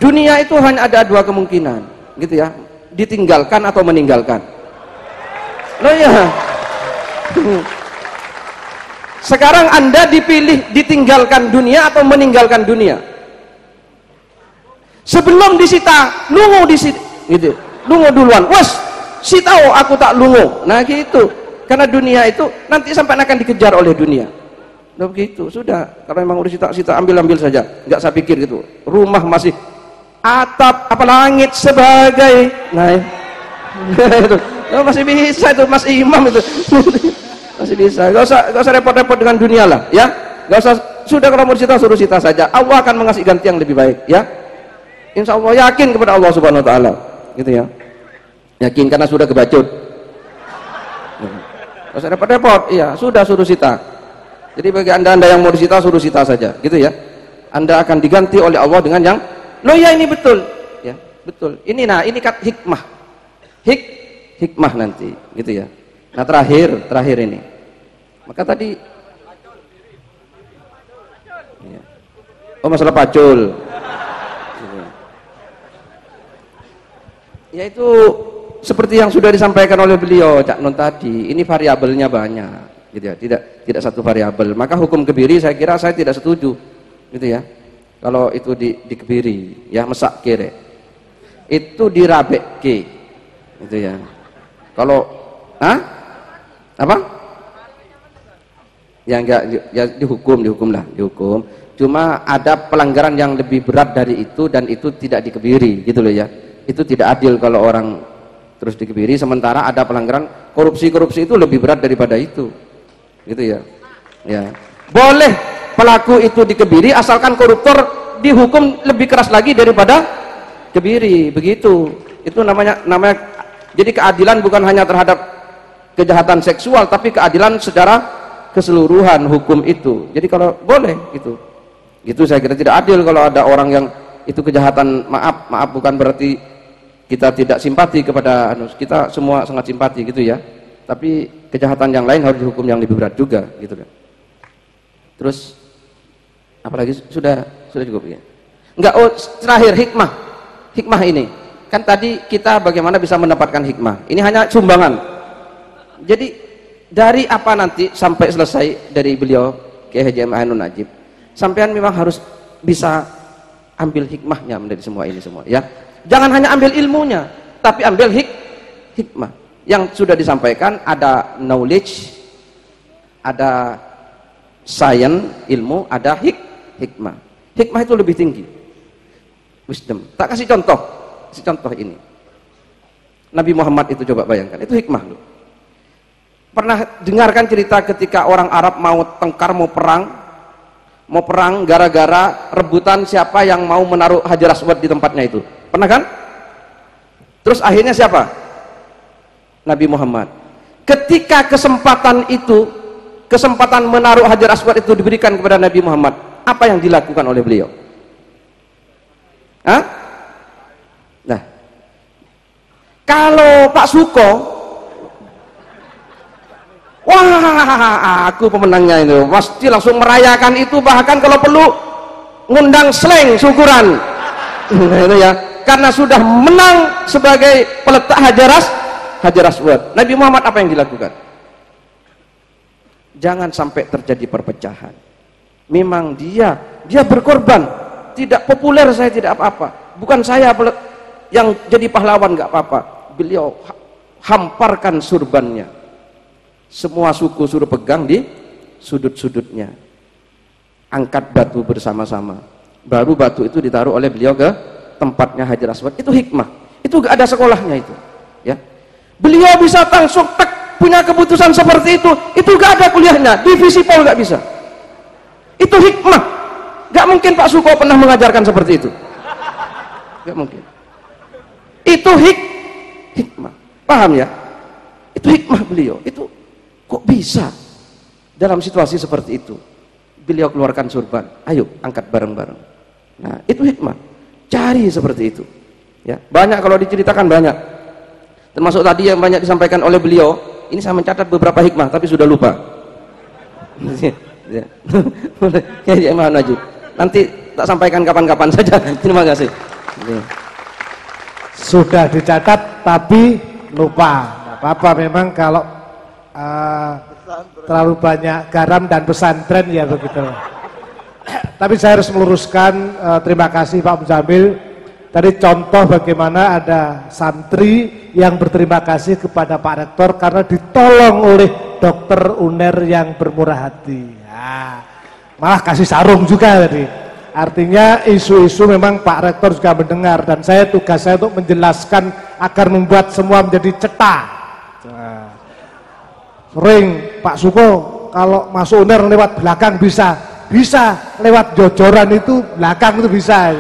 Dunia itu hanya ada dua kemungkinan, gitu ya, ditinggalkan atau meninggalkan. Loh ya, sekarang Anda dipilih ditinggalkan dunia atau meninggalkan dunia. Sebelum disita, lungo disita, gitu. Lungo duluan, wes, sitau aku tak lungo. Nah gitu, karena dunia itu nanti sampai akan dikejar oleh dunia. Nah begitu, sudah. Kalau memang udah sita, ambil saja. Nggak saya pikir gitu. Rumah masih atap, apa langit sebagai, nah itu masih bisa itu Mas Imam itu. Masih bisa. Gak usah repot-repot dengan dunia lah, ya. Gak usah. Sudah, kalau mau disita suruh sita saja. Allah akan mengasih ganti yang lebih baik, ya. Insya Allah, yakin kepada Allah Subhanahu Wa Taala, gitu ya. Yakin karena sudah kebacut. Gak usah repot-repot, iya. Sudah suruh sita. Jadi bagi anda yang mau disita suruh sita saja, gitu ya. Anda akan diganti oleh Allah dengan yang, loh ya ini betul, ya betul. Ini ini kan hikmah, hikmah nanti, gitu ya. Nah terakhir ini, maka tadi, ya. Oh masalah pacul, ya itu seperti yang sudah disampaikan oleh beliau Cak Nun tadi, ini variabelnya banyak, gitu ya, tidak satu variabel. Maka hukum kebiri saya kira saya tidak setuju, gitu ya. Kalau itu dikebiri, ya mesak kere, itu dirabek ke. Itu ya. Kalau apa? Ya enggak, ya dihukum lah, dihukum. Cuma ada pelanggaran yang lebih berat dari itu dan itu tidak dikebiri, gitu loh ya. Itu tidak adil kalau orang terus dikebiri, sementara ada pelanggaran korupsi itu lebih berat daripada itu, gitu ya. Ya, boleh pelaku itu dikebiri asalkan koruptor dihukum lebih keras lagi daripada kebiri, begitu. Itu namanya jadi keadilan bukan hanya terhadap kejahatan seksual, tapi keadilan secara keseluruhan hukum itu. Jadi kalau boleh gitu saya kira tidak adil kalau ada orang yang itu kejahatan, maaf bukan berarti kita tidak simpati kepada kita semua sangat simpati gitu ya, tapi kejahatan yang lain harus dihukum yang lebih berat juga gitu kan. Terus apalagi sudah cukup ya? Enggak, terakhir hikmah ini kan tadi kita bagaimana bisa mendapatkan hikmah, ini hanya sumbangan. Jadi dari apa nanti sampai selesai dari beliau Kiai Haji Ainun Najib, sampean memang harus bisa ambil hikmahnya dari semua ini semua ya. Jangan hanya ambil ilmunya, tapi ambil hikmah yang sudah disampaikan. Ada knowledge, ada science, ilmu, ada hikmah. Hikmah itu lebih tinggi, wisdom. Tak kasih contoh ini. Nabi Muhammad itu coba bayangkan, itu hikmah loh. Pernah dengarkan cerita ketika orang Arab mau tengkar, mau perang gara-gara rebutan siapa yang mau menaruh Hajar Aswad di tempatnya itu? Pernah kan? Terus akhirnya siapa? Nabi Muhammad. Ketika kesempatan menaruh Hajar Aswad itu diberikan kepada Nabi Muhammad, apa yang dilakukan oleh beliau? Nah, kalau Pak Suko, wah, aku pemenangnya itu, pasti langsung merayakan itu, bahkan kalau perlu ngundang slang syukuran. Itu ya, karena sudah menang sebagai peletak Hajar Aswad. Nabi Muhammad apa yang dilakukan? Jangan sampai terjadi perpecahan. Memang dia berkorban, tidak populer, saya tidak apa-apa, bukan saya yang jadi pahlawan, nggak apa-apa. Beliau hamparkan surbannya, semua suku suruh pegang di sudut-sudutnya, angkat batu bersama-sama, baru batu itu ditaruh oleh beliau ke tempatnya Hajar Aswad. Itu hikmah, itu gak ada sekolahnya itu ya. Beliau bisa langsung punya keputusan seperti itu gak ada kuliahnya, divisi pol gak bisa. Itu hikmah. Gak mungkin Pak Suko pernah mengajarkan seperti itu, gak mungkin. Itu hikmah, paham ya? Itu hikmah beliau. Itu kok bisa dalam situasi seperti itu beliau keluarkan surban, ayo angkat bareng-bareng. Nah, itu hikmah. Cari seperti itu ya. Banyak kalau diceritakan, banyak, termasuk tadi yang banyak disampaikan oleh beliau. Ini saya mencatat beberapa hikmah tapi sudah lupa. Ya. Kayak mana Najib, nanti tak sampaikan kapan-kapan saja. Terima kasih. Ya. Sudah dicatat tapi lupa. Nggak apa-apa, memang kalau terlalu banyak garam dan pesantren ya begitu. Tapi saya harus meluruskan, terima kasih Pak Muzamil. Tadi contoh bagaimana ada santri yang berterima kasih kepada Pak Rektor karena ditolong oleh dokter UNER yang bermurah hati. Nah, malah kasih sarung juga tadi. Artinya isu-isu memang Pak Rektor juga mendengar, dan tugas saya untuk menjelaskan agar membuat semua menjadi cetak. Nah, sering Pak Suko kalau masuk UNER lewat belakang bisa lewat jojoran itu belakang itu bisa.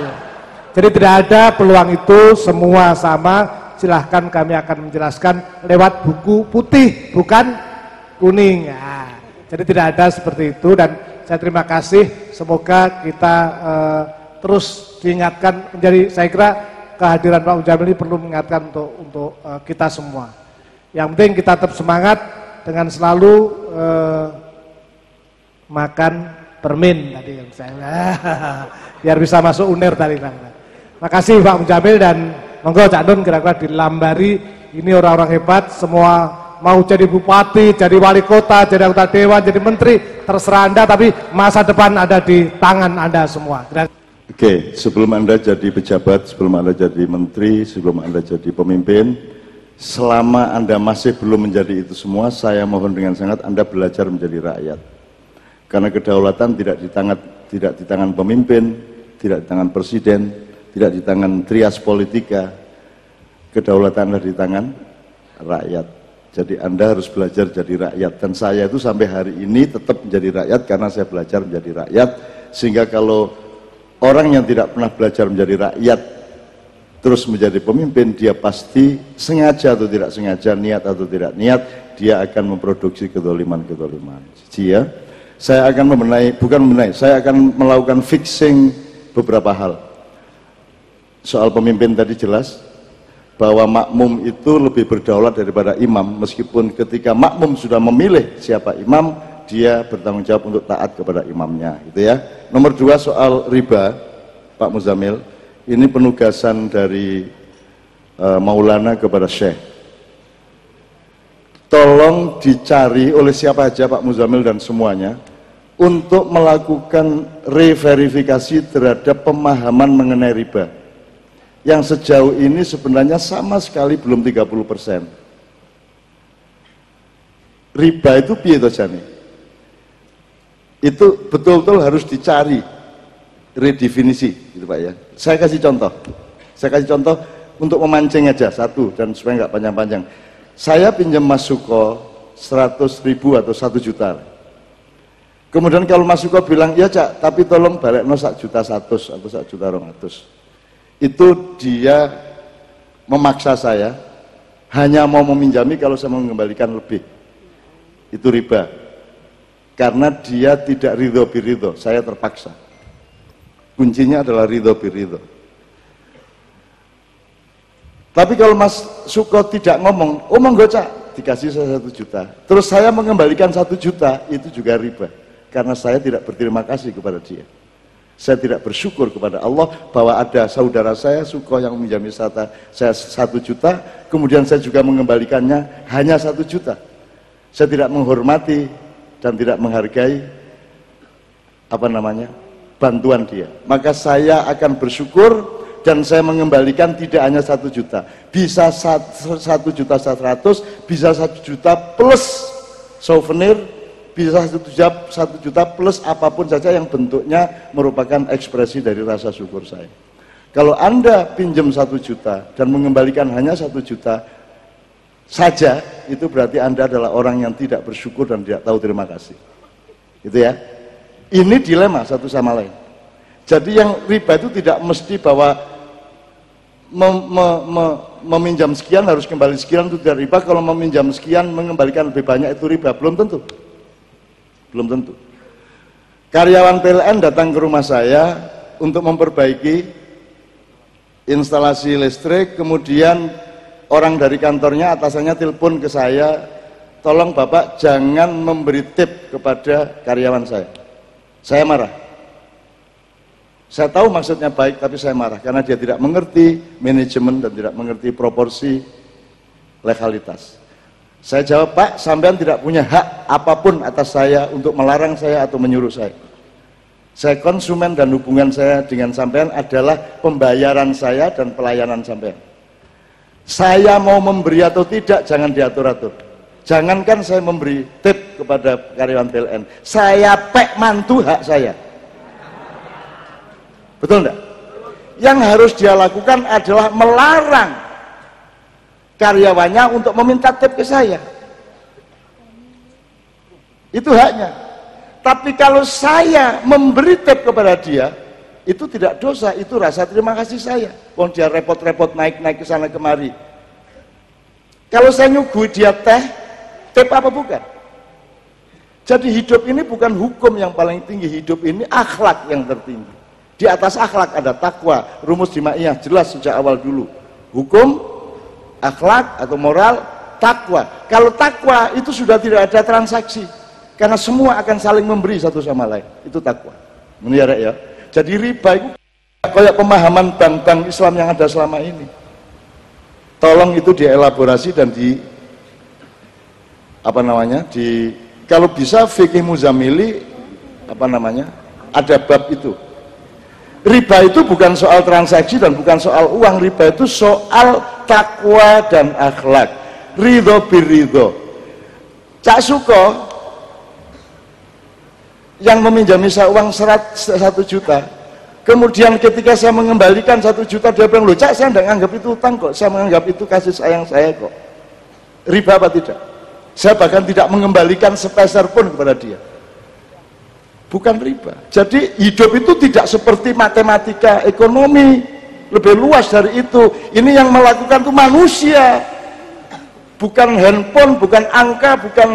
Jadi tidak ada peluang itu, semua sama. Silahkan, kami akan menjelaskan lewat buku putih bukan kuning. Nah, jadi tidak ada seperti itu, dan saya terima kasih. Semoga kita terus diingatkan. Menjadi, saya kira kehadiran Pak Muzamil ini perlu mengingatkan untuk kita semua. Yang penting kita tetap semangat dengan selalu makan permen tadi yang saya biar bisa masuk UNER tadi. Makasih Pak Muzamil, dan monggo Cak Nun kira-kira dilambari. Ini orang-orang hebat, semua mau jadi bupati, jadi wali kota, jadi anggota dewan, jadi menteri, terserah Anda, tapi masa depan ada di tangan Anda semua. Oke, sebelum Anda jadi pejabat, sebelum Anda jadi menteri, sebelum Anda jadi pemimpin, selama Anda masih belum menjadi itu semua, saya mohon dengan sangat Anda belajar menjadi rakyat. Karena kedaulatan tidak di tangan pemimpin, tidak di tangan presiden, tidak di tangan trias politika. Kedaulatan ada di tangan rakyat. Jadi Anda harus belajar jadi rakyat. Dan saya itu sampai hari ini tetap menjadi rakyat karena saya belajar menjadi rakyat. Sehingga kalau orang yang tidak pernah belajar menjadi rakyat terus menjadi pemimpin, dia pasti sengaja atau tidak sengaja, niat atau tidak niat, dia akan memproduksi kedoliman-kedoliman. Jadi ya, saya akan saya akan melakukan fixing beberapa hal. Soal pemimpin tadi jelas, bahwa makmum itu lebih berdaulat daripada imam, meskipun ketika makmum sudah memilih siapa imam, dia bertanggung jawab untuk taat kepada imamnya, gitu ya. Nomor 2 soal riba, Pak Muzamil, ini penugasan dari Maulana kepada Syekh. Tolong dicari oleh siapa aja Pak Muzamil dan semuanya untuk melakukan reverifikasi terhadap pemahaman mengenai riba yang sejauh ini sebenarnya sama sekali belum 30%. Riba itu piye to jane? Itu betul-betul harus dicari redefinisi, gitu Pak ya. Saya kasih contoh untuk memancing aja satu, dan supaya nggak panjang-panjang. Saya pinjam Mas Suko 100.000 atau 1 juta. Kemudian kalau Mas Suko bilang, ya Cak, tapi tolong balekno 1.100.000 atau 1.200.000. Itu dia memaksa saya hanya mau meminjami kalau saya mengembalikan lebih. Itu riba. Karena dia tidak ridho biridho, saya terpaksa. Kuncinya adalah ridho biridho. Tapi kalau Mas Suko tidak ngomong, oh monggo Cak, dikasih saya 1 juta. Terus saya mengembalikan 1 juta, itu juga riba. Karena saya tidak berterima kasih kepada dia. Saya tidak bersyukur kepada Allah bahwa ada saudara saya Suko yang meminjami saya 1 juta, kemudian saya juga mengembalikannya hanya 1 juta. Saya tidak menghormati dan tidak menghargai bantuan dia. Maka saya akan bersyukur dan saya mengembalikan tidak hanya 1 juta, bisa 1.100.000, bisa 1 juta plus souvenir, bisa 1 juta plus apapun saja yang bentuknya merupakan ekspresi dari rasa syukur saya. Kalau Anda pinjam 1 juta dan mengembalikan hanya 1 juta saja, itu berarti Anda adalah orang yang tidak bersyukur dan tidak tahu terima kasih. Gitu ya. Ini dilema satu sama lain. Jadi yang riba itu tidak mesti bahwa meminjam sekian harus kembali sekian, itu tidak riba. Kalau meminjam sekian mengembalikan lebih banyak itu riba, belum tentu. Belum tentu. Karyawan PLN datang ke rumah saya untuk memperbaiki instalasi listrik, kemudian orang dari kantornya, atasannya telepon ke saya, tolong Bapak jangan memberi tip kepada karyawan saya. Saya marah. Saya tahu maksudnya baik, tapi saya marah karena dia tidak mengerti manajemen dan tidak mengerti proporsi legalitas. Saya jawab, Pak, sampean tidak punya hak apapun atas saya untuk melarang saya atau menyuruh saya. Saya konsumen dan hubungan saya dengan sampean adalah pembayaran saya dan pelayanan sampean. Saya mau memberi atau tidak, jangan diatur-atur. Jangankan saya memberi tip kepada karyawan PLN, saya pek mantu hak saya. Betul enggak? Yang harus dia lakukan adalah melarang karyawannya untuk meminta tip ke saya. Itu haknya. Tapi kalau saya memberi tip kepada dia, itu tidak dosa, itu rasa terima kasih saya. Wong dia repot-repot naik-naik ke sana kemari. Kalau saya nyuguhi dia teh, tip apa bukan? Jadi hidup ini bukan hukum yang paling tinggi, hidup ini akhlak yang tertinggi. Di atas akhlak ada takwa, rumus jimaiyah jelas sejak awal dulu. Hukum, akhlak atau moral, takwa. Kalau takwa itu sudah tidak ada transaksi, karena semua akan saling memberi satu sama lain. Itu takwa. Menurut ya. Jadi riba itu kayak pemahaman bank-bank Islam yang ada selama ini. Tolong itu dielaborasi dan kalau bisa fikih Muzamili ada bab itu. Riba itu bukan soal transaksi dan bukan soal uang. Riba itu soal takwa dan akhlak. Ridho birridho. Cak Suko yang meminjami saya uang 1 juta, kemudian ketika saya mengembalikan 1 juta, dia bilang, loh Cak, saya tidak menganggap itu utang kok, saya menganggap itu kasih sayang saya kok. Riba apa tidak? Saya bahkan tidak mengembalikan sepeser pun kepada dia. Bukan riba. Jadi hidup itu tidak seperti matematika ekonomi, lebih luas dari itu. Ini yang melakukan itu manusia, bukan handphone, bukan angka, bukan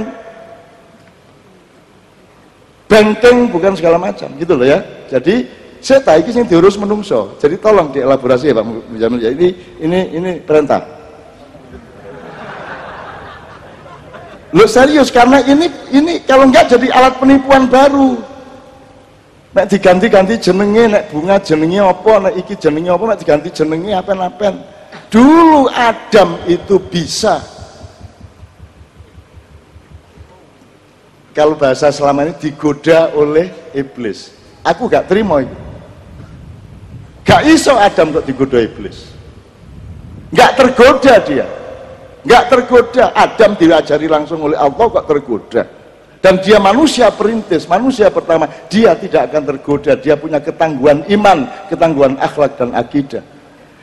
banking, bukan segala macam, gitu loh ya. Jadi saya tahu ini yang diurus menungso. Jadi tolong dielaborasi ya Pak Mujamil ya. Ini perintah. Loh serius, karena ini kalau enggak jadi alat penipuan baru. Nek diganti-ganti jenenge, nek bunga jenenge apa, nek iki jenenge apa, nek diganti jenenge apen-apen. Dulu Adam itu bisa, kalau bahasa selama ini, digoda oleh iblis. Aku gak terima itu. Gak iso Adam kok digoda iblis. Gak tergoda dia. Gak tergoda. Adam diajari langsung oleh Allah kok tergoda. Dan dia manusia perintis, manusia pertama. Dia tidak akan tergoda. Dia punya ketangguhan iman, ketangguhan akhlak dan akidah.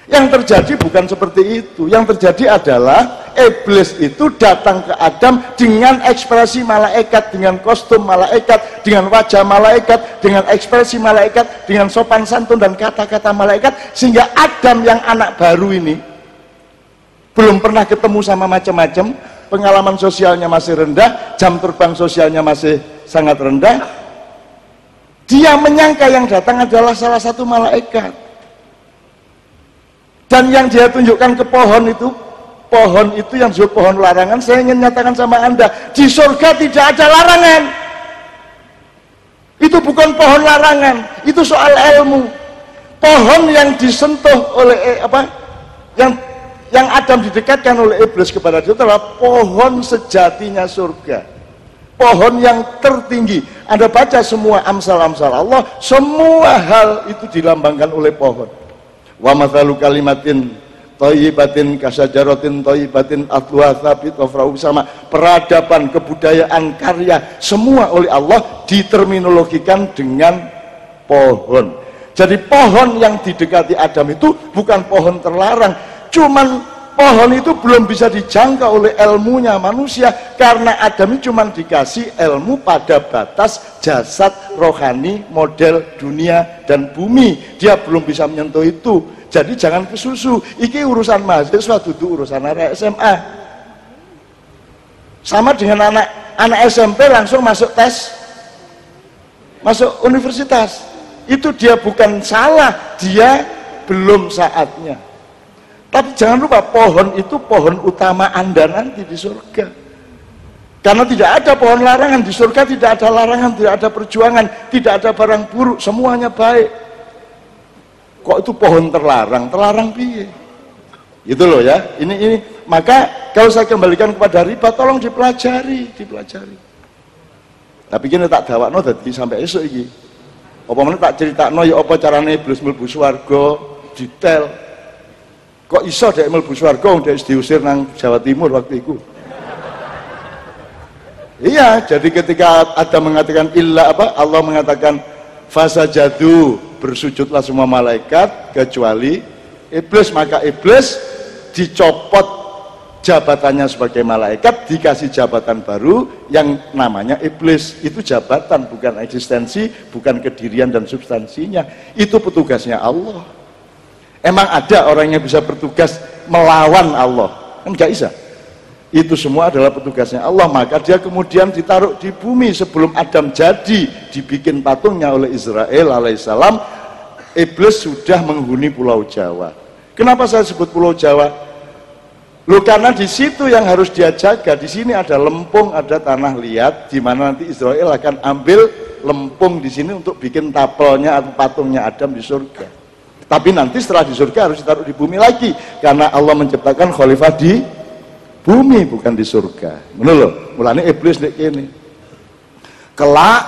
Yang terjadi bukan seperti itu. Yang terjadi adalah iblis itu datang ke Adam dengan ekspresi malaikat, dengan kostum malaikat, dengan wajah malaikat, dengan ekspresi malaikat, dengan sopan santun dan kata-kata malaikat, sehingga Adam yang anak baru ini belum pernah ketemu sama macam-macam, pengalaman sosialnya masih rendah, jam terbang sosialnya masih sangat rendah. Dia menyangka yang datang adalah salah satu malaikat. Dan yang dia tunjukkan ke pohon itu yang disebut pohon larangan. Saya ingin nyatakan sama Anda, di surga tidak ada larangan. Itu bukan pohon larangan, itu soal ilmu. Pohon yang disentuh oleh yang Adam didekatkan oleh iblis kepada dia adalah pohon sejatinya surga, pohon yang tertinggi. Anda baca semua amsal-amsal Allah, semua hal itu dilambangkan oleh pohon. Wa mathalu kalimatin thayyibatin kasajaratin thayyibatin atluha tsabit wa fara'u sama. Peradaban, kebudayaan, karya, semua oleh Allah diterminologikan dengan pohon. Jadi pohon yang didekati Adam itu bukan pohon terlarang, cuman pohon itu belum bisa dijangkau oleh ilmunya manusia, karena Adam itu cuma dikasih ilmu pada batas jasad rohani model dunia dan bumi. Dia belum bisa menyentuh itu. Jadi jangan kesusu, iki urusan mahasiswa, duduk urusan anak SMA. Sama dengan anak SMP langsung masuk tes, masuk universitas. Itu dia bukan salah, dia belum saatnya. Tapi jangan lupa, pohon itu pohon utama Anda nanti di surga. Karena tidak ada pohon larangan di surga, tidak ada larangan, tidak ada perjuangan, tidak ada barang buruk, semuanya baik. Kok itu pohon terlarang? Terlarang piye? Itu loh ya. Ini maka kalau saya kembalikan kepada riba, tolong dipelajari. Tapi gini tak dawakno dadi sampai esuk iki. Apa meneh tak critakno ya apa carane iblis mlebu swarga detail. Kok iso dek mlebu swarga wong dek diusir nang Jawa Timur waktu itu. Iya, jadi ketika ada mengatakan Allah mengatakan fasajadu, bersujudlah semua malaikat kecuali iblis, maka iblis dicopot jabatannya sebagai malaikat, dikasih jabatan baru yang namanya iblis. Itu jabatan, bukan eksistensi, bukan kedirian dan substansinya. Itu petugasnya Allah. Emang ada orang yang bisa bertugas melawan Allah? Kan gak bisa. Itu semua adalah petugasnya Allah. Maka dia kemudian ditaruh di bumi sebelum Adam jadi dibikin patungnya oleh Israel alaihissalam. Iblis sudah menghuni Pulau Jawa. Kenapa saya sebut Pulau Jawa? Loh, karena di situ yang harus dia jaga. Di sini ada lempung, ada tanah liat, di mana nanti Israel akan ambil lempung di sini untuk bikin tapelnya atau patungnya Adam di surga. Tapi nanti setelah di surga harus ditaruh di bumi lagi, karena Allah menciptakan khalifah di bumi, bukan di surga. Ngono lho, mulane iblis nek kene. Kelak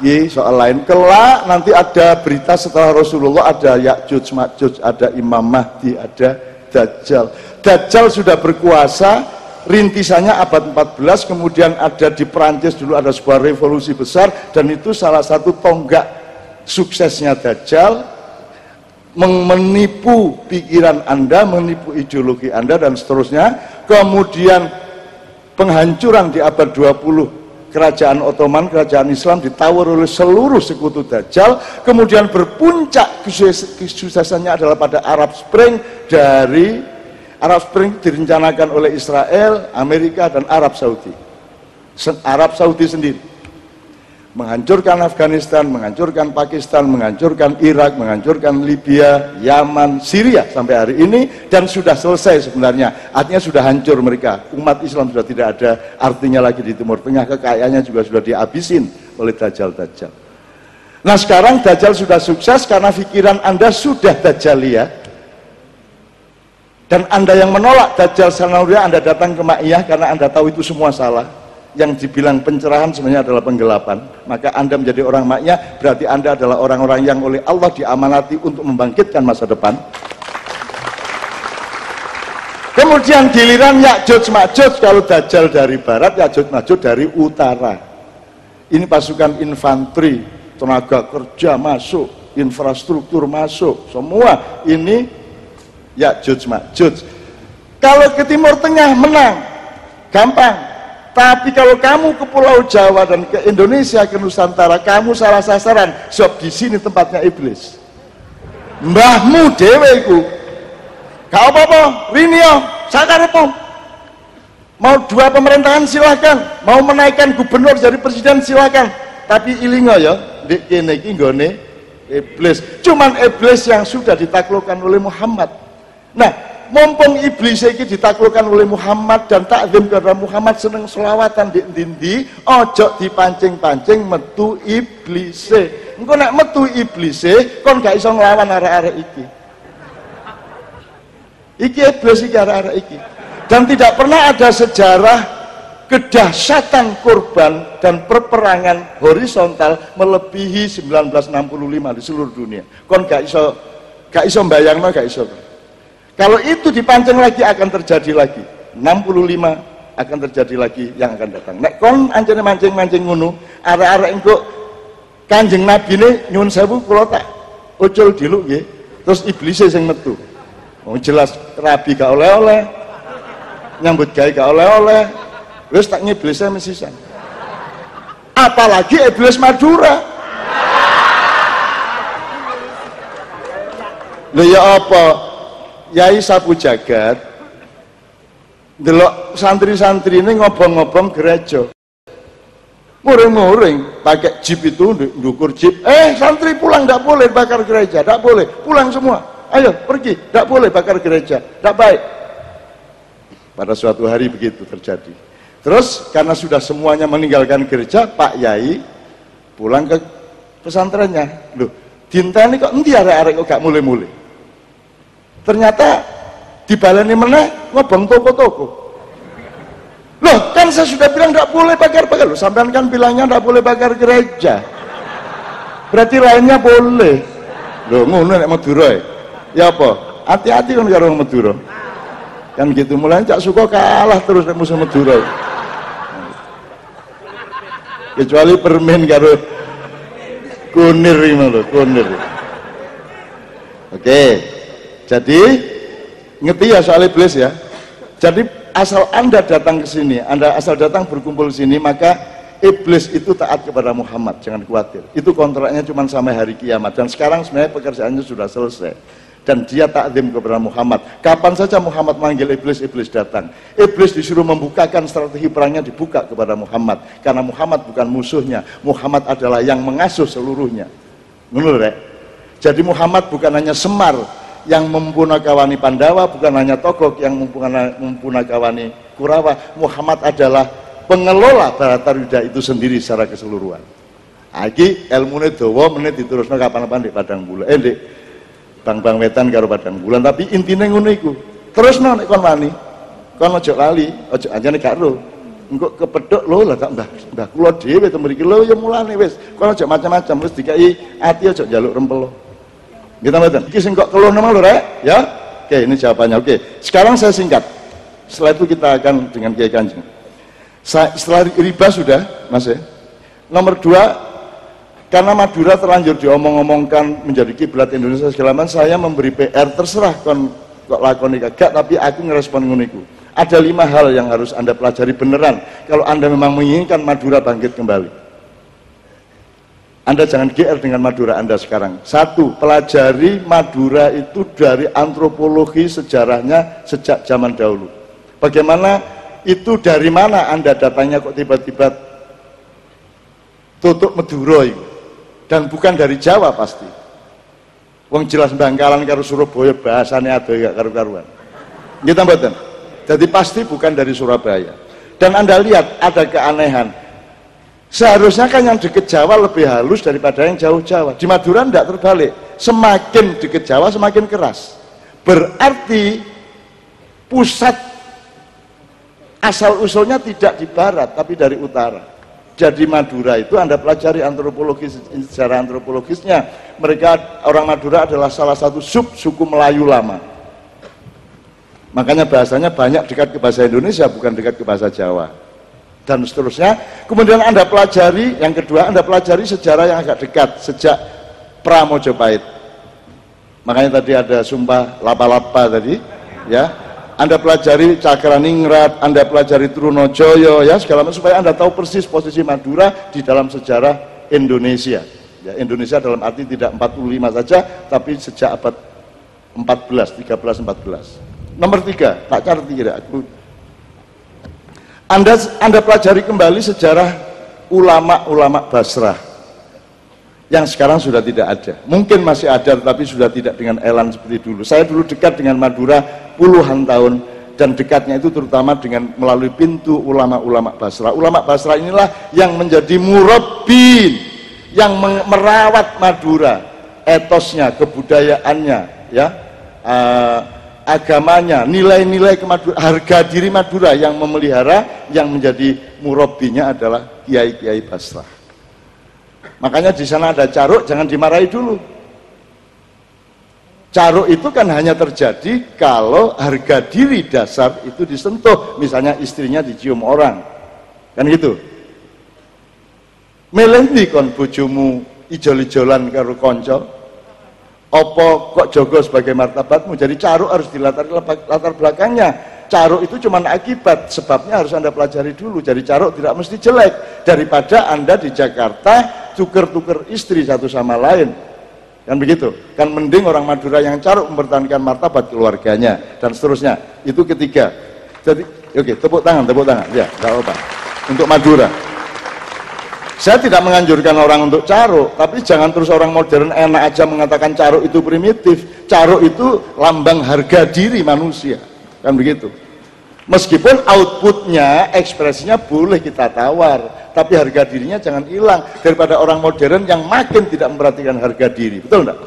ini soal lain. Kelak nanti ada berita setelah Rasulullah, ada Ya'juj Ma'juj, ada Imam Mahdi, ada Dajjal. Dajjal sudah berkuasa, rintisannya abad 14, kemudian ada di Perancis dulu ada sebuah revolusi besar, dan itu salah satu tonggak suksesnya Dajjal, menipu pikiran Anda, menipu ideologi Anda, dan seterusnya. Kemudian penghancuran di abad 20, kerajaan Ottoman, kerajaan Islam ditawar oleh seluruh sekutu Dajjal. Kemudian berpuncak kesuksesannya adalah pada Arab Spring. Dari Arab Spring direncanakan oleh Israel, Amerika, dan Arab Saudi. Arab Saudi sendiri menghancurkan Afghanistan, menghancurkan Pakistan, menghancurkan Irak, menghancurkan Libya, Yaman, Syria sampai hari ini, dan sudah selesai sebenarnya. Artinya sudah hancur mereka. Umat Islam sudah tidak ada artinya lagi di Timur Tengah. Kekayaannya juga sudah dihabisin oleh Dajjal-Dajjal. Nah sekarang Dajjal sudah sukses karena pikiran Anda sudah Dajjalia. Dan Anda yang menolak Dajjal Sanawiyah, Anda datang ke Ma'iyah karena Anda tahu itu semua salah. Yang dibilang pencerahan sebenarnya adalah penggelapan. Maka Anda menjadi orang Ma'iyah, berarti Anda adalah orang-orang yang oleh Allah diamanati untuk membangkitkan masa depan. Kemudian giliran Ya'juj Ma'juj, kalau Dajjal dari barat, Ya'juj Ma'juj dari utara. Ini pasukan infanteri, tenaga kerja masuk, infrastruktur masuk, semua ini Ya'juj Ma'juj. Kalau ke Timur Tengah menang, gampang. Tapi kalau kamu ke Pulau Jawa dan ke Indonesia, ke Nusantara, kamu salah sasaran. Sebab di sini tempatnya iblis. Mbahmu deweku. Kau apa-apa, Rinio, sakarepo. Mau 2 pemerintahan silakan, mau menaikkan gubernur jadi presiden silakan. Tapi ilingo ya, di kene iki nggone iblis. Cuman iblis yang sudah ditaklukkan oleh Muhammad. Nah, mumpung iblis ini ditaklukkan oleh Muhammad dan takzim kepada Muhammad, seneng selawatan di ndi, ojo dipancing-pancing metu iblise. Engko nek metu iblise kon gak iso nglawan arek-arek iki. Iki iblis iki arek-arek iki. Dan tidak pernah ada sejarah kedahsyatan korban dan perperangan horizontal melebihi 1965 di seluruh dunia. Kon gak iso mbayangno, gak iso. Kalau itu dipancing lagi akan terjadi lagi. 65 akan terjadi lagi yang akan datang. Nek kon anjene mancing-mancing ngono, arek-arek engko Kanjeng Nabi ne nyuwun sewu kula tak ucul diluk nggih. Terus iblise sing metu. Wong jelas rabi gak oleh-oleh. Nyambut gawe gak oleh-oleh. Wis tak ngiblise mesisan. Apalagi iblis Madura. Lha ya apa? Yai Sapu Jagat delok santri-santri ini ngobong-ngobong gereja, muring-muring pakai jeep itu, ndukur jeep. Santri pulang, tidak boleh bakar gereja, tidak boleh, pulang semua, ayo pergi, tidak boleh bakar gereja, tidak baik. Pada suatu hari begitu terjadi. Terus karena sudah semuanya meninggalkan gereja, Pak Yai pulang ke pesantrennya. Loh, dinteni kok endi arek-arek kok gak mulai-mulai. Ternyata dibaleni meneh ngobong toko-toko. Loh, kan saya sudah bilang tidak boleh bakar-bakar. Loh, sampean kan bilangnya tidak boleh bakar gereja. Berarti lainnya boleh. Loh, ngono nek Madura ya apa? Hati-hati kan karo Madura. Kan gitu, mulai cak suka kalah terus nek musuh Madura. Kecuali permen karo kunir ngono lho, kunir. Oke. Jadi ngerti ya soal iblis ya. Jadi asal Anda datang ke sini, Anda asal datang berkumpul di sini, maka iblis itu taat kepada Muhammad, jangan khawatir. Itu kontraknya cuma sampai hari kiamat. Dan sekarang sebenarnya pekerjaannya sudah selesai. Dan dia takzim kepada Muhammad. Kapan saja Muhammad manggil iblis, iblis datang. Iblis disuruh membukakan strategi perangnya, dibuka kepada Muhammad. Karena Muhammad bukan musuhnya. Muhammad adalah yang mengasuh seluruhnya. Menurut rek? Jadi Muhammad bukan hanya Semar yang mempunakawani Pandawa, bukan hanya Togok yang mempunakawani Kurawa. Muhammad adalah pengelola Bharatayuda itu sendiri secara keseluruhan. Iki ilmune dawa menit diterusno kapan-kapan di Padang Bulan. Di Bang Wetan karo Padang Bulan, tapi intine ngono iku. Terusno nek kon wani. Kon ojo lali, ojo anjane gak ro. engko kepethuk lho lah tak mbah kula dhewe to mriki lho ya mulane wis kono aja macam-macam wis dikai ati aja njaluk rempel. Nggih ta mboten? Iki sing kok keluh nama lho rek, ya. Oke, ini jawabannya. Oke. Sekarang saya singkat. Setelah itu kita akan dengan Kiai Kanjeng. Setelah riba sudah, Mas ya. Nomor 2, karena Madura terlanjur diomong-omongkan menjadi kiblat Indonesia segala macam, saya memberi PR, terserah kon kok lakoni kagak, tapi aku ngerespon nguniku. Ada 5 hal yang harus Anda pelajari beneran kalau Anda memang menginginkan Madura bangkit kembali. Anda jangan GR dengan Madura Anda sekarang. 1, pelajari Madura itu dari antropologi sejarahnya sejak zaman dahulu. Bagaimana itu, dari mana Anda datangnya kok tiba-tiba tutup Madura itu? Dan bukan dari Jawa pasti. Wong jelas Bangkalan karo Surabaya bahasanya ada gak karu-karuan. Gitu mboten? Jadi pasti bukan dari Surabaya. Dan Anda lihat ada keanehan. Seharusnya kan yang dekat Jawa lebih halus daripada yang jauh Jawa. Di Madura tidak terbalik. Semakin dekat Jawa semakin keras. Berarti pusat asal-usulnya tidak di barat tapi dari utara. Jadi Madura itu Anda pelajari antropologis, sejarah antropologisnya. Mereka orang Madura adalah salah satu suku Melayu lama. Makanya bahasanya banyak dekat ke bahasa Indonesia, bukan dekat ke bahasa Jawa. Dan seterusnya. Kemudian Anda pelajari, yang kedua Anda pelajari sejarah yang agak dekat sejak Pramojopahit. Makanya tadi ada sumpah lapa-lapa tadi, ya. Anda pelajari Cakraningrat, Anda pelajari Trunojoyo, ya, segala macam, supaya Anda tahu persis posisi Madura di dalam sejarah Indonesia. Ya, Indonesia dalam arti tidak 45 saja, tapi sejak abad 14, 13, 14. Nomor 3, tak catat kira aku. Anda pelajari kembali sejarah ulama-ulama Basrah yang sekarang sudah tidak ada. Mungkin masih ada, tetapi sudah tidak dengan elan seperti dulu. Saya dulu dekat dengan Madura puluhan tahun, dan dekatnya itu terutama dengan melalui pintu ulama-ulama Basrah. Ulama Basrah inilah yang menjadi murabbin, yang merawat Madura, etosnya, kebudayaannya, ya. Agamanya, nilai-nilai harga diri Madura yang memelihara, yang menjadi murabbinya adalah kiai-kiai Basrah. Makanya di sana ada caruk, jangan dimarahi dulu. Caruk itu kan hanya terjadi kalau harga diri dasar itu disentuh, misalnya istrinya dicium orang, kan gitu. Melendi kon bojomu ijol-ijolan karo konco. Opo kok jogo sebagai martabatmu? Jadi caruk harus dilatar latar belakangnya. Caruk itu cuma akibat, sebabnya harus Anda pelajari dulu. Jadi caruk tidak mesti jelek, daripada Anda di Jakarta tuker-tuker istri satu sama lain, kan begitu? Kan mending orang Madura yang caruk mempertahankan martabat keluarganya dan seterusnya. Itu ketiga. Jadi oke, tepuk tangan ya, nggak apa-apa untuk Madura. Saya tidak menganjurkan orang untuk caruk, tapi jangan terus orang modern enak aja mengatakan caruk itu primitif. Caruk itu lambang harga diri manusia, kan begitu. Meskipun outputnya, ekspresinya boleh kita tawar, tapi harga dirinya jangan hilang. Daripada orang modern yang makin tidak memperhatikan harga diri, betul enggak?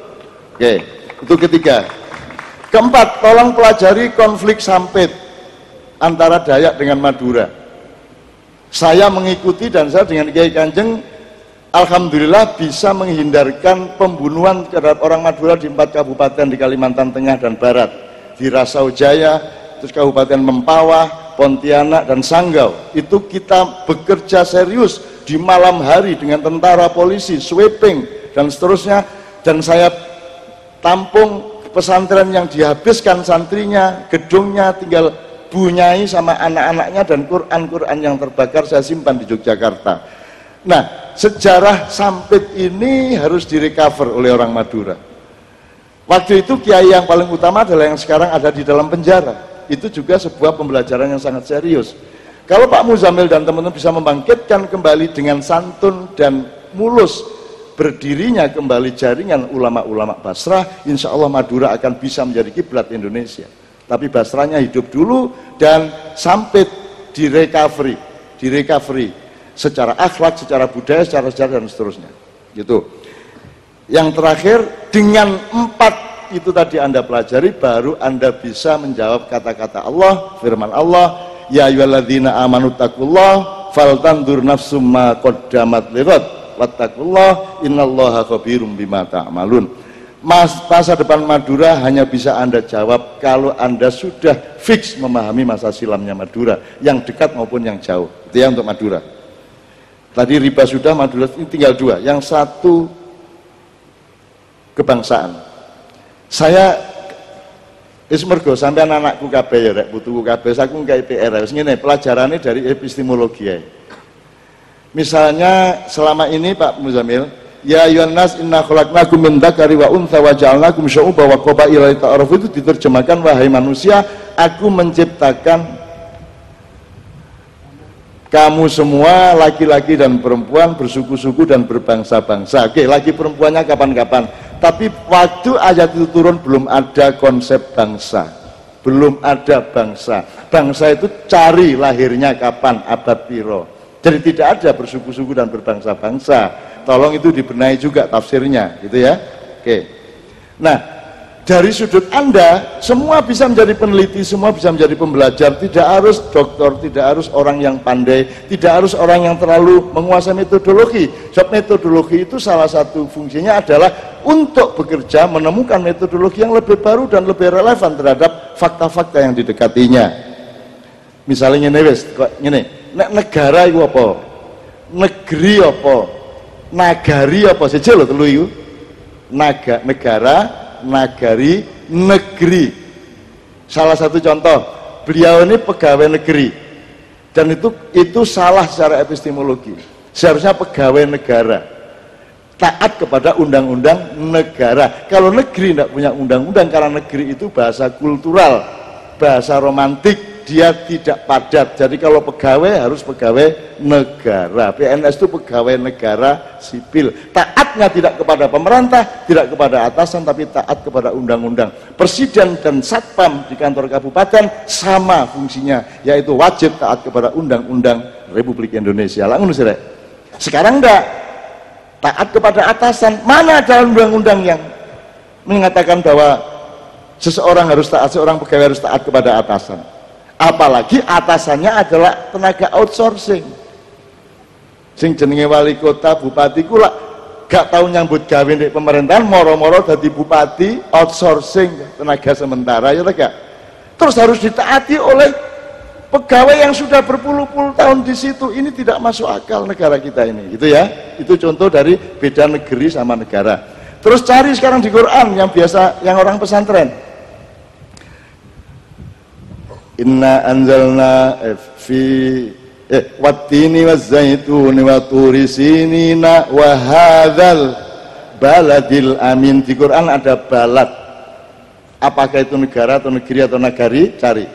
Oke, itu ketiga. Keempat, tolong pelajari konflik sampit antara Dayak dengan Madura. Saya mengikuti dan saya dengan Kiai Kanjeng alhamdulillah bisa menghindarkan pembunuhan terhadap orang Madura di 4 kabupaten di Kalimantan Tengah dan Barat, di Rasau Jaya, terus Kabupaten Mempawah, Pontianak dan Sanggau. Itu kita bekerja serius di malam hari dengan tentara, polisi, sweeping dan seterusnya, dan saya tampung pesantren yang dihabiskan santrinya, gedungnya tinggal bunyai sama anak-anaknya, dan Quran-Quran yang terbakar saya simpan di Yogyakarta. Nah, sejarah sampit ini harus direcover oleh orang Madura. Waktu itu kiai yang paling utama adalah yang sekarang ada di dalam penjara. Itu juga sebuah pembelajaran yang sangat serius. Kalau Pak Muzamil dan teman-teman bisa membangkitkan kembali dengan santun dan mulus berdirinya kembali jaringan ulama-ulama Basrah, insya Allah Madura akan bisa menjadi kiblat Indonesia. Tapi Basrahnya hidup dulu dan sampit direcovery secara akhlak, secara budaya, secara sejarah dan seterusnya. Gitu. Yang terakhir, dengan 4 itu tadi Anda pelajari, baru Anda bisa menjawab kata-kata Allah, firman Allah, ya ayyuhalladzina amanu taqullah faltanzur nafsum ma qaddamat lighad wattaqullah innallaha khabirum bima ta'malun. Masa depan Madura hanya bisa Anda jawab kalau Anda sudah fix memahami masa silamnya Madura, yang dekat maupun yang jauh. Itu ya untuk Madura. Tadi riba sudah, Madura ini tinggal dua. Yang satu kebangsaan. Saya mergo sampean anakku kabeh ya rek, putuku kabeh, saku nggae PR. Wis ngene, pelajarannya dari epistemologi ya. Misalnya selama ini Pak Muzamil, ya ayyuhan nas inna khalaqnakum min dzakari wa untha wa ja'alnakum syu'uban wa qabaila lita'arafu, itu diterjemahkan, wahai manusia, aku menciptakan kamu semua laki-laki dan perempuan bersuku-suku dan berbangsa-bangsa. Oke, lagi perempuannya kapan-kapan. Tapi waktu ayat itu turun belum ada konsep bangsa. Belum ada bangsa. Bangsa itu cari lahirnya kapan, abad piro. Jadi tidak ada bersuku-suku dan berbangsa-bangsa. Tolong itu dibenahi juga tafsirnya, gitu ya. Oke. Nah, dari sudut Anda, semua bisa menjadi peneliti, semua bisa menjadi pembelajar. Tidak harus dokter, tidak harus orang yang pandai, tidak harus orang yang terlalu menguasai metodologi. Sebab metodologi itu salah satu fungsinya adalah untuk bekerja menemukan metodologi yang lebih baru dan lebih relevan terhadap fakta-fakta yang didekatinya. Misalnya ini wis, ini negara itu apa? Negeri apa? Nagari apa? Sejak lo telu itu negara, nagari, negeri. Salah satu contoh, beliau ini pegawai negeri, dan itu salah secara epistemologi. Seharusnya pegawai negara, taat kepada undang-undang negara. Kalau negeri tidak punya undang-undang, karena negeri itu bahasa kultural, bahasa romantik, dia tidak padat. Jadi kalau pegawai harus pegawai negara. PNS itu pegawai negara sipil. Taatnya tidak kepada pemerintah, tidak kepada atasan, tapi taat kepada undang-undang. Presiden dan satpam di kantor kabupaten sama fungsinya, yaitu wajib taat kepada undang-undang Republik Indonesia. Langsung sih, sekarang enggak taat kepada atasan. Mana dalam undang-undang yang mengatakan bahwa seseorang harus taat, seorang pegawai harus taat kepada atasan? Apalagi atasannya adalah tenaga outsourcing. Sing jenenge wali kota, bupati kula gak tahu nyambut gawe di pemerintahan, moro-moro dadi bupati outsourcing, tenaga sementara, ya gak? Terus harus ditaati oleh pegawai yang sudah berpuluh-puluh tahun di situ. Ini tidak masuk akal negara kita ini, gitu ya. Itu contoh dari beda negeri sama negara. Terus cari sekarang di Quran yang biasa, yang orang pesantren. Inna anzalna fi wattini wazzaituni wa turi sinina wa hadzal baladil amin. Di Quran ada balad. Apakah itu negara atau negeri atau nagari? Cari.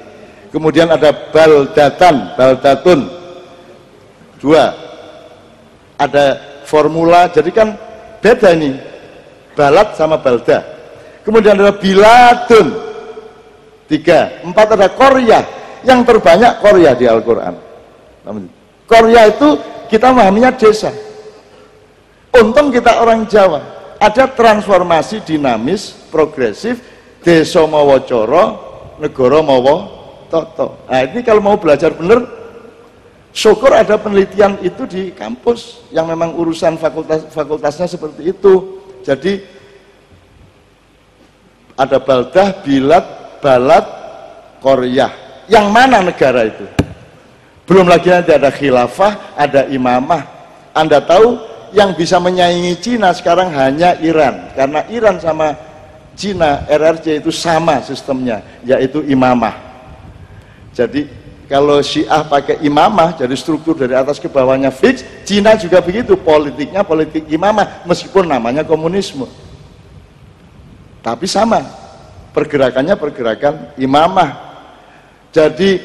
Kemudian ada baldatan, baldatun. Dua. Ada formula, jadi kan beda ini. Balad sama balda. Kemudian ada biladun. 3, 4 ada Korea. Yang terbanyak Korea di Al-Quran. Korea itu kita memahaminya desa. Untung kita orang Jawa, ada transformasi dinamis, progresif, desa mawa coro, negara mawa toto. Nah ini kalau mau belajar benar, syukur ada penelitian itu di kampus yang memang urusan fakultasnya seperti itu. Jadi ada baldah, bilad, balad, Korea. Yang mana negara itu? Belum lagi nanti ada khilafah, ada imamah. Anda tahu yang bisa menyaingi Cina sekarang hanya Iran, karena Iran sama Cina RRC itu sama sistemnya, yaitu imamah. Jadi kalau Syiah pakai imamah, jadi struktur dari atas ke bawahnya fix. Cina juga begitu, politiknya politik imamah, meskipun namanya komunisme, tapi sama pergerakannya pergerakan imamah. Jadi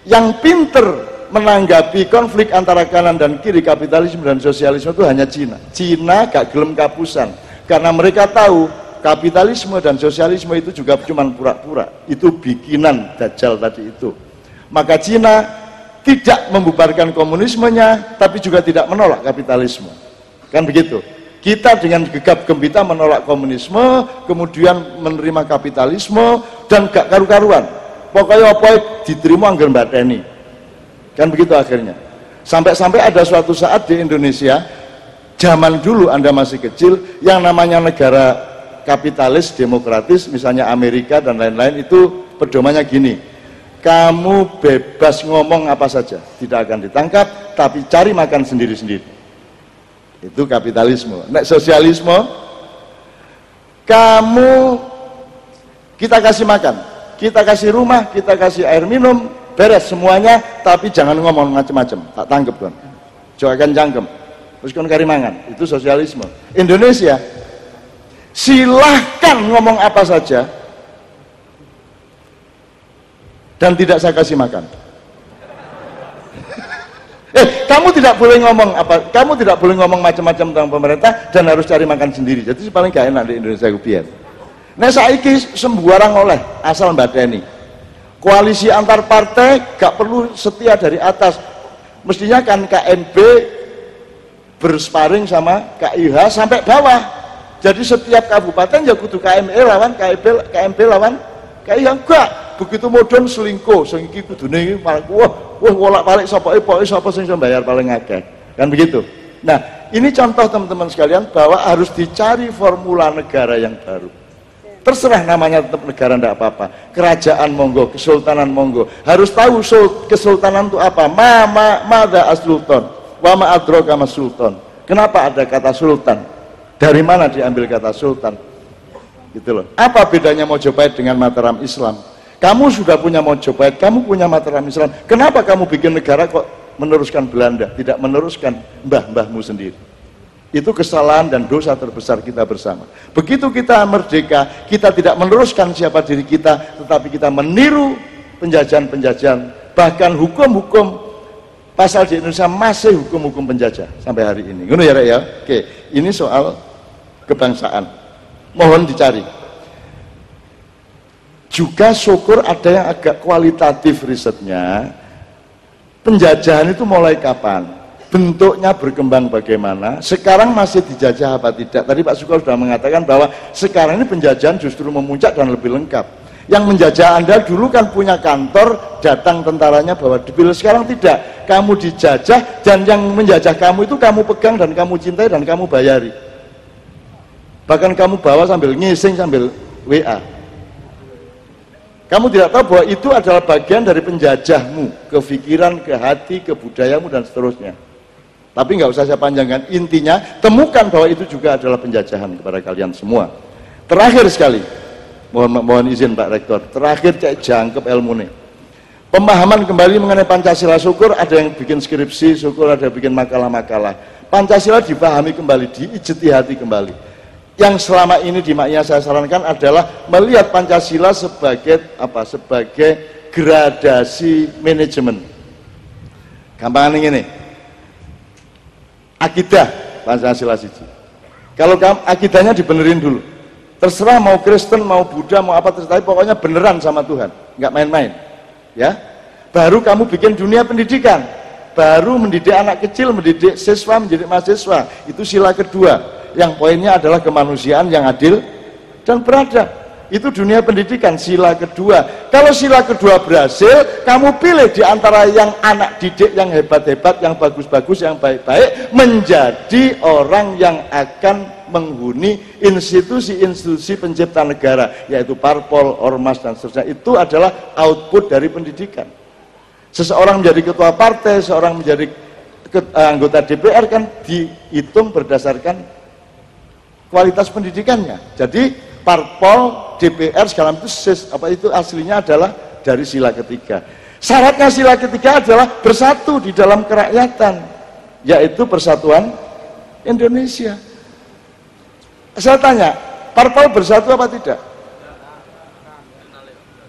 yang pinter menanggapi konflik antara kanan dan kiri, kapitalisme dan sosialisme, itu hanya Cina. Cina gak gelem kapusan, karena mereka tahu kapitalisme dan sosialisme itu juga cuma pura-pura, itu bikinan Dajjal tadi itu. Maka Cina tidak membubarkan komunismenya, tapi juga tidak menolak kapitalisme, kan begitu. Kita dengan gegap gempita menolak komunisme, kemudian menerima kapitalisme, dan gak karu-karuan. Pokoknya apa diterima anggar mbateni. Kan begitu akhirnya. Sampai-sampai ada suatu saat di Indonesia, zaman dulu Anda masih kecil, yang namanya negara kapitalis, demokratis, misalnya Amerika dan lain-lain, itu pedomannya gini, kamu bebas ngomong apa saja, tidak akan ditangkap, tapi cari makan sendiri-sendiri. Itu kapitalisme. Nek sosialisme, kita kasih makan, kita kasih rumah, kita kasih air minum, beres semuanya, tapi jangan ngomong macam-macam, tak tangkep kan, jangan cangkem, terus kan kari mangan. Itu sosialisme. Indonesia, silahkan ngomong apa saja dan tidak saya kasih makan. Kamu tidak boleh ngomong apa, kamu tidak boleh ngomong macam-macam tentang pemerintah dan harus cari makan sendiri. Jadi paling gak enak di Indonesia biar. Nah saiki sembarang oleh asal mbadeni. Koalisi antar partai gak perlu setia dari atas. Mestinya kan KMB bersparing sama KIH sampai bawah. Jadi setiap kabupaten ya kudu KME lawan KMB lawan KIH. Enggak. Begitu modern selingkuh, sing iki kudune iki wah wolak-balik sapa sing iso bayar paling akeh. Kan begitu. Nah, ini contoh teman-teman sekalian bahwa harus dicari formula negara yang baru. Terserah namanya tetap negara enggak apa-apa. Kerajaan monggo, kesultanan monggo. Harus tahu kesultanan itu apa? Mada as-sultan, wa ma adraka mas sultan. Kenapa ada kata sultan? Dari mana diambil kata sultan? Gitu loh. Apa bedanya Mojopahit dengan Mataram Islam? Kamu sudah punya Mojopahit, kamu punya Mataram Islam. Kenapa kamu bikin negara kok meneruskan Belanda, tidak meneruskan mbah-mbahmu sendiri? Itu kesalahan dan dosa terbesar kita bersama. Begitu kita merdeka, kita tidak meneruskan siapa diri kita, tetapi kita meniru penjajahan-penjajahan. Bahkan hukum-hukum pasal di Indonesia masih hukum-hukum penjajah sampai hari ini. Ngono ya, Rek ya? Oke, ini soal kebangsaan. Mohon dicari. Juga syukur ada yang agak kualitatif risetnya. Penjajahan itu mulai kapan? Bentuknya berkembang bagaimana? Sekarang masih dijajah apa tidak? Tadi Pak Suko sudah mengatakan bahwa sekarang ini penjajahan justru memuncak dan lebih lengkap. Yang menjajah Anda dulu kan punya kantor, datang tentaranya bawa dipilih. Sekarang tidak. Kamu dijajah dan yang menjajah kamu itu kamu pegang dan kamu cintai dan kamu bayari. Bahkan kamu bawa sambil ngising, sambil WA. Kamu tidak tahu bahwa itu adalah bagian dari penjajahmu, ke pikiran, ke hati, ke budayamu, dan seterusnya. Tapi nggak usah saya panjangkan, intinya temukan bahwa itu juga adalah penjajahan kepada kalian semua. Terakhir sekali, mohon izin Pak Rektor, terakhir cek jangkep ilmu nih. Pemahaman kembali mengenai Pancasila, syukur ada yang bikin skripsi, syukur ada yang bikin makalah-makalah. Pancasila dipahami kembali, diijtihati kembali. Yang selama ini di Maknya saya sarankan adalah melihat Pancasila sebagai apa? Sebagai gradasi manajemen. Gampangan ini, akidah Pancasila siji. Kalau akidahnya dibenerin dulu, terserah mau Kristen, mau Buddha, mau apa terserah, pokoknya beneran sama Tuhan, nggak main-main, ya. Baru kamu bikin dunia pendidikan, baru mendidik anak kecil, mendidik siswa, mendidik mahasiswa. Itu sila kedua. Yang poinnya adalah kemanusiaan yang adil dan beradab. Itu dunia pendidikan, sila kedua. Kalau sila kedua berhasil, kamu pilih di antara yang anak didik yang hebat-hebat, yang bagus-bagus, yang baik-baik, menjadi orang yang akan menghuni institusi-institusi pencipta negara, yaitu parpol, ormas, dan seterusnya. Itu adalah output dari pendidikan. Seseorang menjadi ketua partai, seorang menjadi anggota DPR kan dihitung berdasarkan kualitas pendidikannya. Jadi parpol, DPR segala itu aslinya adalah dari sila ketiga. Syaratnya sila ketiga adalah bersatu di dalam kerakyatan, yaitu persatuan Indonesia. Saya tanya, parpol bersatu apa tidak?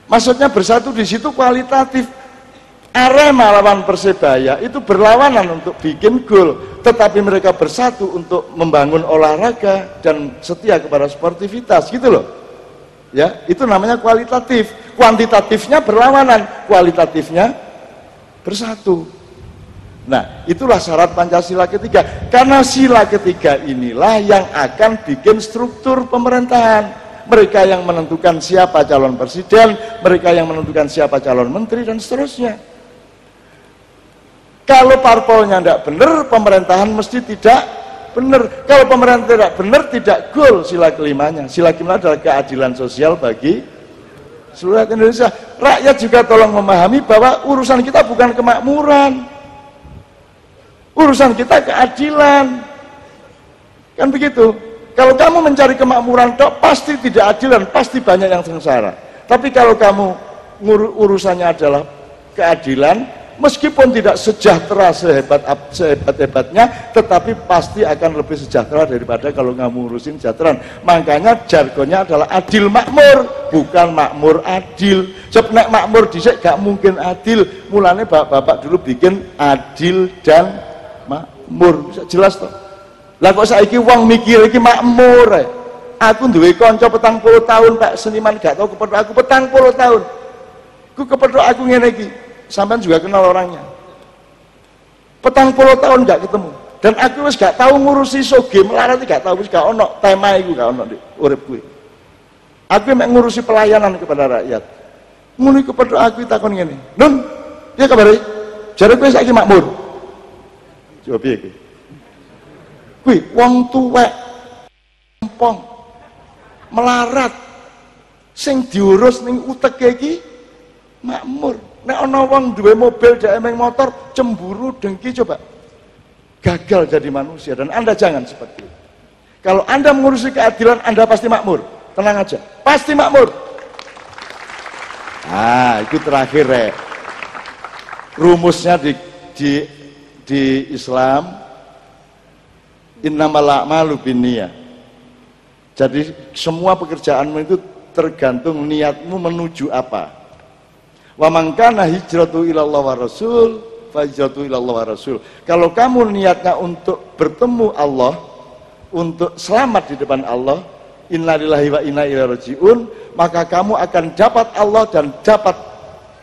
Maksudnya bersatu di situ kualitatif. Arema lawan Persebaya itu berlawanan untuk bikin gol, tetapi mereka bersatu untuk membangun olahraga dan setia kepada sportivitas, gitu loh. Ya, itu namanya kualitatif. Kuantitatifnya berlawanan, kualitatifnya bersatu. Nah, itulah syarat Pancasila ketiga. Karena sila ketiga inilah yang akan bikin struktur pemerintahan. Mereka yang menentukan siapa calon presiden, mereka yang menentukan siapa calon menteri, dan seterusnya. Kalau parpolnya tidak benar, pemerintahan mesti tidak benar. Kalau pemerintah tidak benar, tidak goal sila kelimanya. Sila kelima adalah keadilan sosial bagi seluruh rakyat Indonesia. Rakyat juga tolong memahami bahwa urusan kita bukan kemakmuran, urusan kita keadilan. Kan begitu. Kalau kamu mencari kemakmuran dok, pasti tidak adil dan pasti banyak yang sengsara. Tapi kalau kamu urusannya adalah keadilan, meskipun tidak sejahtera sehebat-hebatnya, tetapi pasti akan lebih sejahtera daripada kalau kamu ngurusin kesejahteraan. Makanya jargonnya adalah adil makmur, bukan makmur adil. Sebab nek makmur dhisik gak mungkin adil. Mulanya bapak-bapak dulu bikin adil dan makmur. Bisa jelas toh? Lah kok saiki wong mikir iki makmur. Aku duwe kanca 40 tahun Pak seniman gak tau kepethuk aku 40 tahun. Ku kepethuk aku ngene iki. Sampean juga kenal orangnya. 40 tahun gak ketemu. Dan aku wis gak tahu ngurusi soge melarat gak tahu, wis gak ono tema iku gak ono di urip kuwi. Aku mek ngurusi pelayanan kepada rakyat. Ngono iku kepethuk aku takon ngene. Nun, piye kabare? Jare kowe saiki makmur. Coba piye kowe? Kuwi wong tuwek empong melarat sing diurus ning uteke iki makmur. Nek ana wong duwe mobil dhek emeng motor cemburu dengki, coba gagal jadi manusia. Dan Anda jangan seperti itu. Kalau Anda mengurusi keadilan, Anda pasti makmur. Tenang aja, pasti makmur. Ah, itu terakhir rumusnya di Islam, innamal a'malu binniyah. Jadi semua pekerjaanmu itu tergantung niatmu menuju apa. Wa man kana hijratu ilallah wa rasul fa hijratu ilallah wa rasul. Kalau kamu niatnya untuk bertemu Allah, untuk selamat di depan Allah, innalillahi wa inna ilaihi rajiun, maka kamu akan dapat Allah dan dapat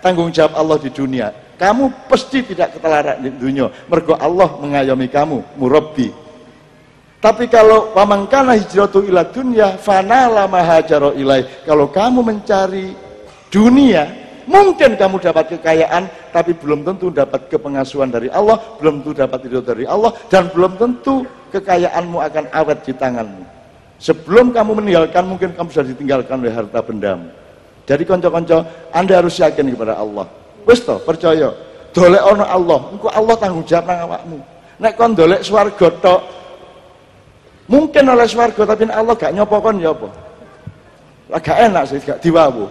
tanggung jawab Allah di dunia. Kamu pasti tidak ketelarak di dunia, mergo Allah mengayomi kamu, murabbi. Tapi kalau wa man kana hijratu ila dunya fanala ma hajara ilaih, kalau kamu mencari dunia, mungkin kamu dapat kekayaan, tapi belum tentu dapat kepengasuhan dari Allah, belum tentu dapat ridho dari Allah, dan belum tentu kekayaanmu akan awet di tanganmu. Sebelum kamu meninggalkan, mungkin kamu sudah ditinggalkan oleh harta bendamu. Jadi konco-konco, Anda harus yakin kepada Allah. Wis toh, percaya. Dolek ono Allah, engko Allah tanggung jawab nang awakmu. Nek kon dolek swarga tok, mungkin oleh swarga, tapi Allah gak nyopokon ya apa? Lah gak enak sih, gak diwawu.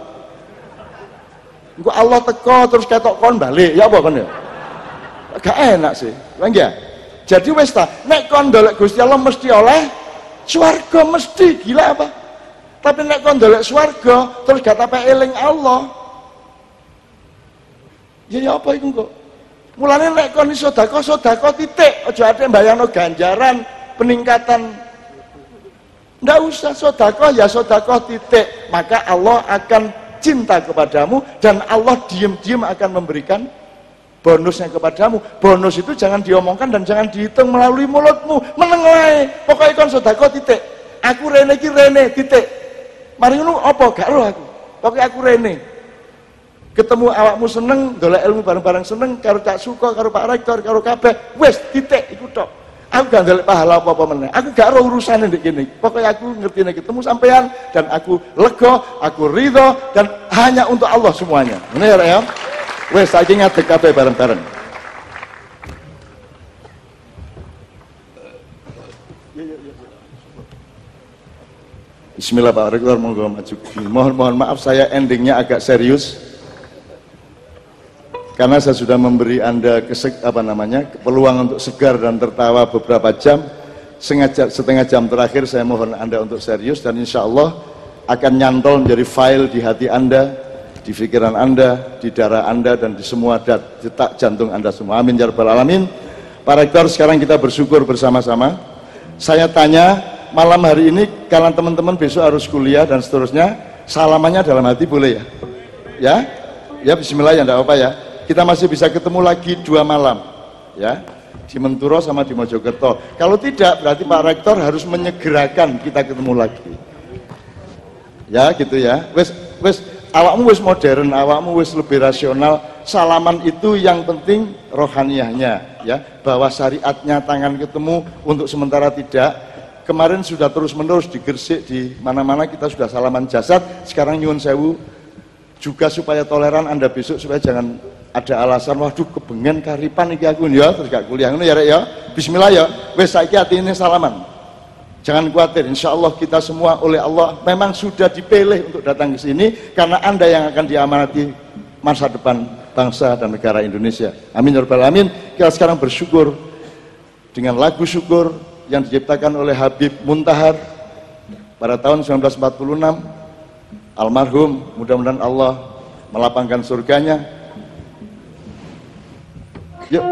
Engko Allah teko terus ketok kon balik, ya apa kon ya? Gak enak sih, lha nggih. Jadi wis ta, nek kon ndolek Gusti Allah mesti oleh swarga, mesti, gila apa? Tapi nek kon ndolek swarga terus gak tapek eling Allah. Ya apa iku kok? Mulane nek kon iso sedekah titik, aja ate mbayangno ganjaran peningkatan. Ndak usah sedekah ya sedekah titik, maka Allah akan cinta kepadamu dan Allah diam-diam akan memberikan bonusnya kepadamu. Bonus itu jangan diomongkan dan jangan dihitung melalui mulutmu, meneng wae. Pokoke kon sedekah titik. Aku rene iki rene titik. Mari ngono apa gak roh aku. Pokoke aku rene. Ketemu awakmu seneng, golek ilmu bareng-bareng seneng karo Cak Suko, karo Pak Rektor, karo kabeh. Wis titik iku tok. Aku gak ndelok pahala apa-apa meneh. Aku gak roh urusane ndek kene. Pokoknya aku ngertine ketemu sampean dan aku lega, aku ridho dan hanya untuk Allah semuanya. Ngene ya. Wes saiki ngadeg kabeh bareng-bareng. Bismillah Pak Rektor, monggo maju. Mohon maaf saya endingnya agak serius. Karena saya sudah memberi Anda peluang untuk segar dan tertawa beberapa jam. Setengah jam terakhir saya mohon Anda untuk serius dan insya Allah akan nyantol menjadi file di hati Anda, di pikiran Anda, di darah Anda dan di semua detak jantung Anda semua. Amin ya rabbal alamin. Pak Rektor, sekarang kita bersyukur bersama-sama. Saya tanya malam hari ini, karena teman-teman besok harus kuliah dan seterusnya, salamannya dalam hati boleh ya? Ya bismillah ya, enggak apa ya. Kita masih bisa ketemu lagi 2 malam ya, di Menturo sama di Mojokerto. Kalau tidak berarti Pak Rektor harus menyegerakan kita ketemu lagi ya, gitu ya. Wes awakmu wis modern, awakmu wis lebih rasional. salaman itu yang penting rohaniyahnya, ya, bahwa syariatnya tangan ketemu untuk sementara tidak. Kemarin sudah terus-menerus di Gresik, di mana-mana kita sudah salaman jasad. Sekarang nyuwun sewu juga supaya toleran Anda besok, supaya jangan ada alasan waduh kebengen karipan iki aku ya terus gak kuliah ngono ya Rek ya. Bismillah ya. Wis saiki atine salaman. Jangan khawatir, insya Allah kita semua oleh Allah memang sudah dipilih untuk datang ke sini karena Anda yang akan diamanati masa depan bangsa dan negara Indonesia. Amin ya rabbal alamin. Kita sekarang bersyukur dengan lagu syukur yang diciptakan oleh Habib Muntahar pada tahun 1946, almarhum, mudah-mudahan Allah melapangkan surganya. Yuk.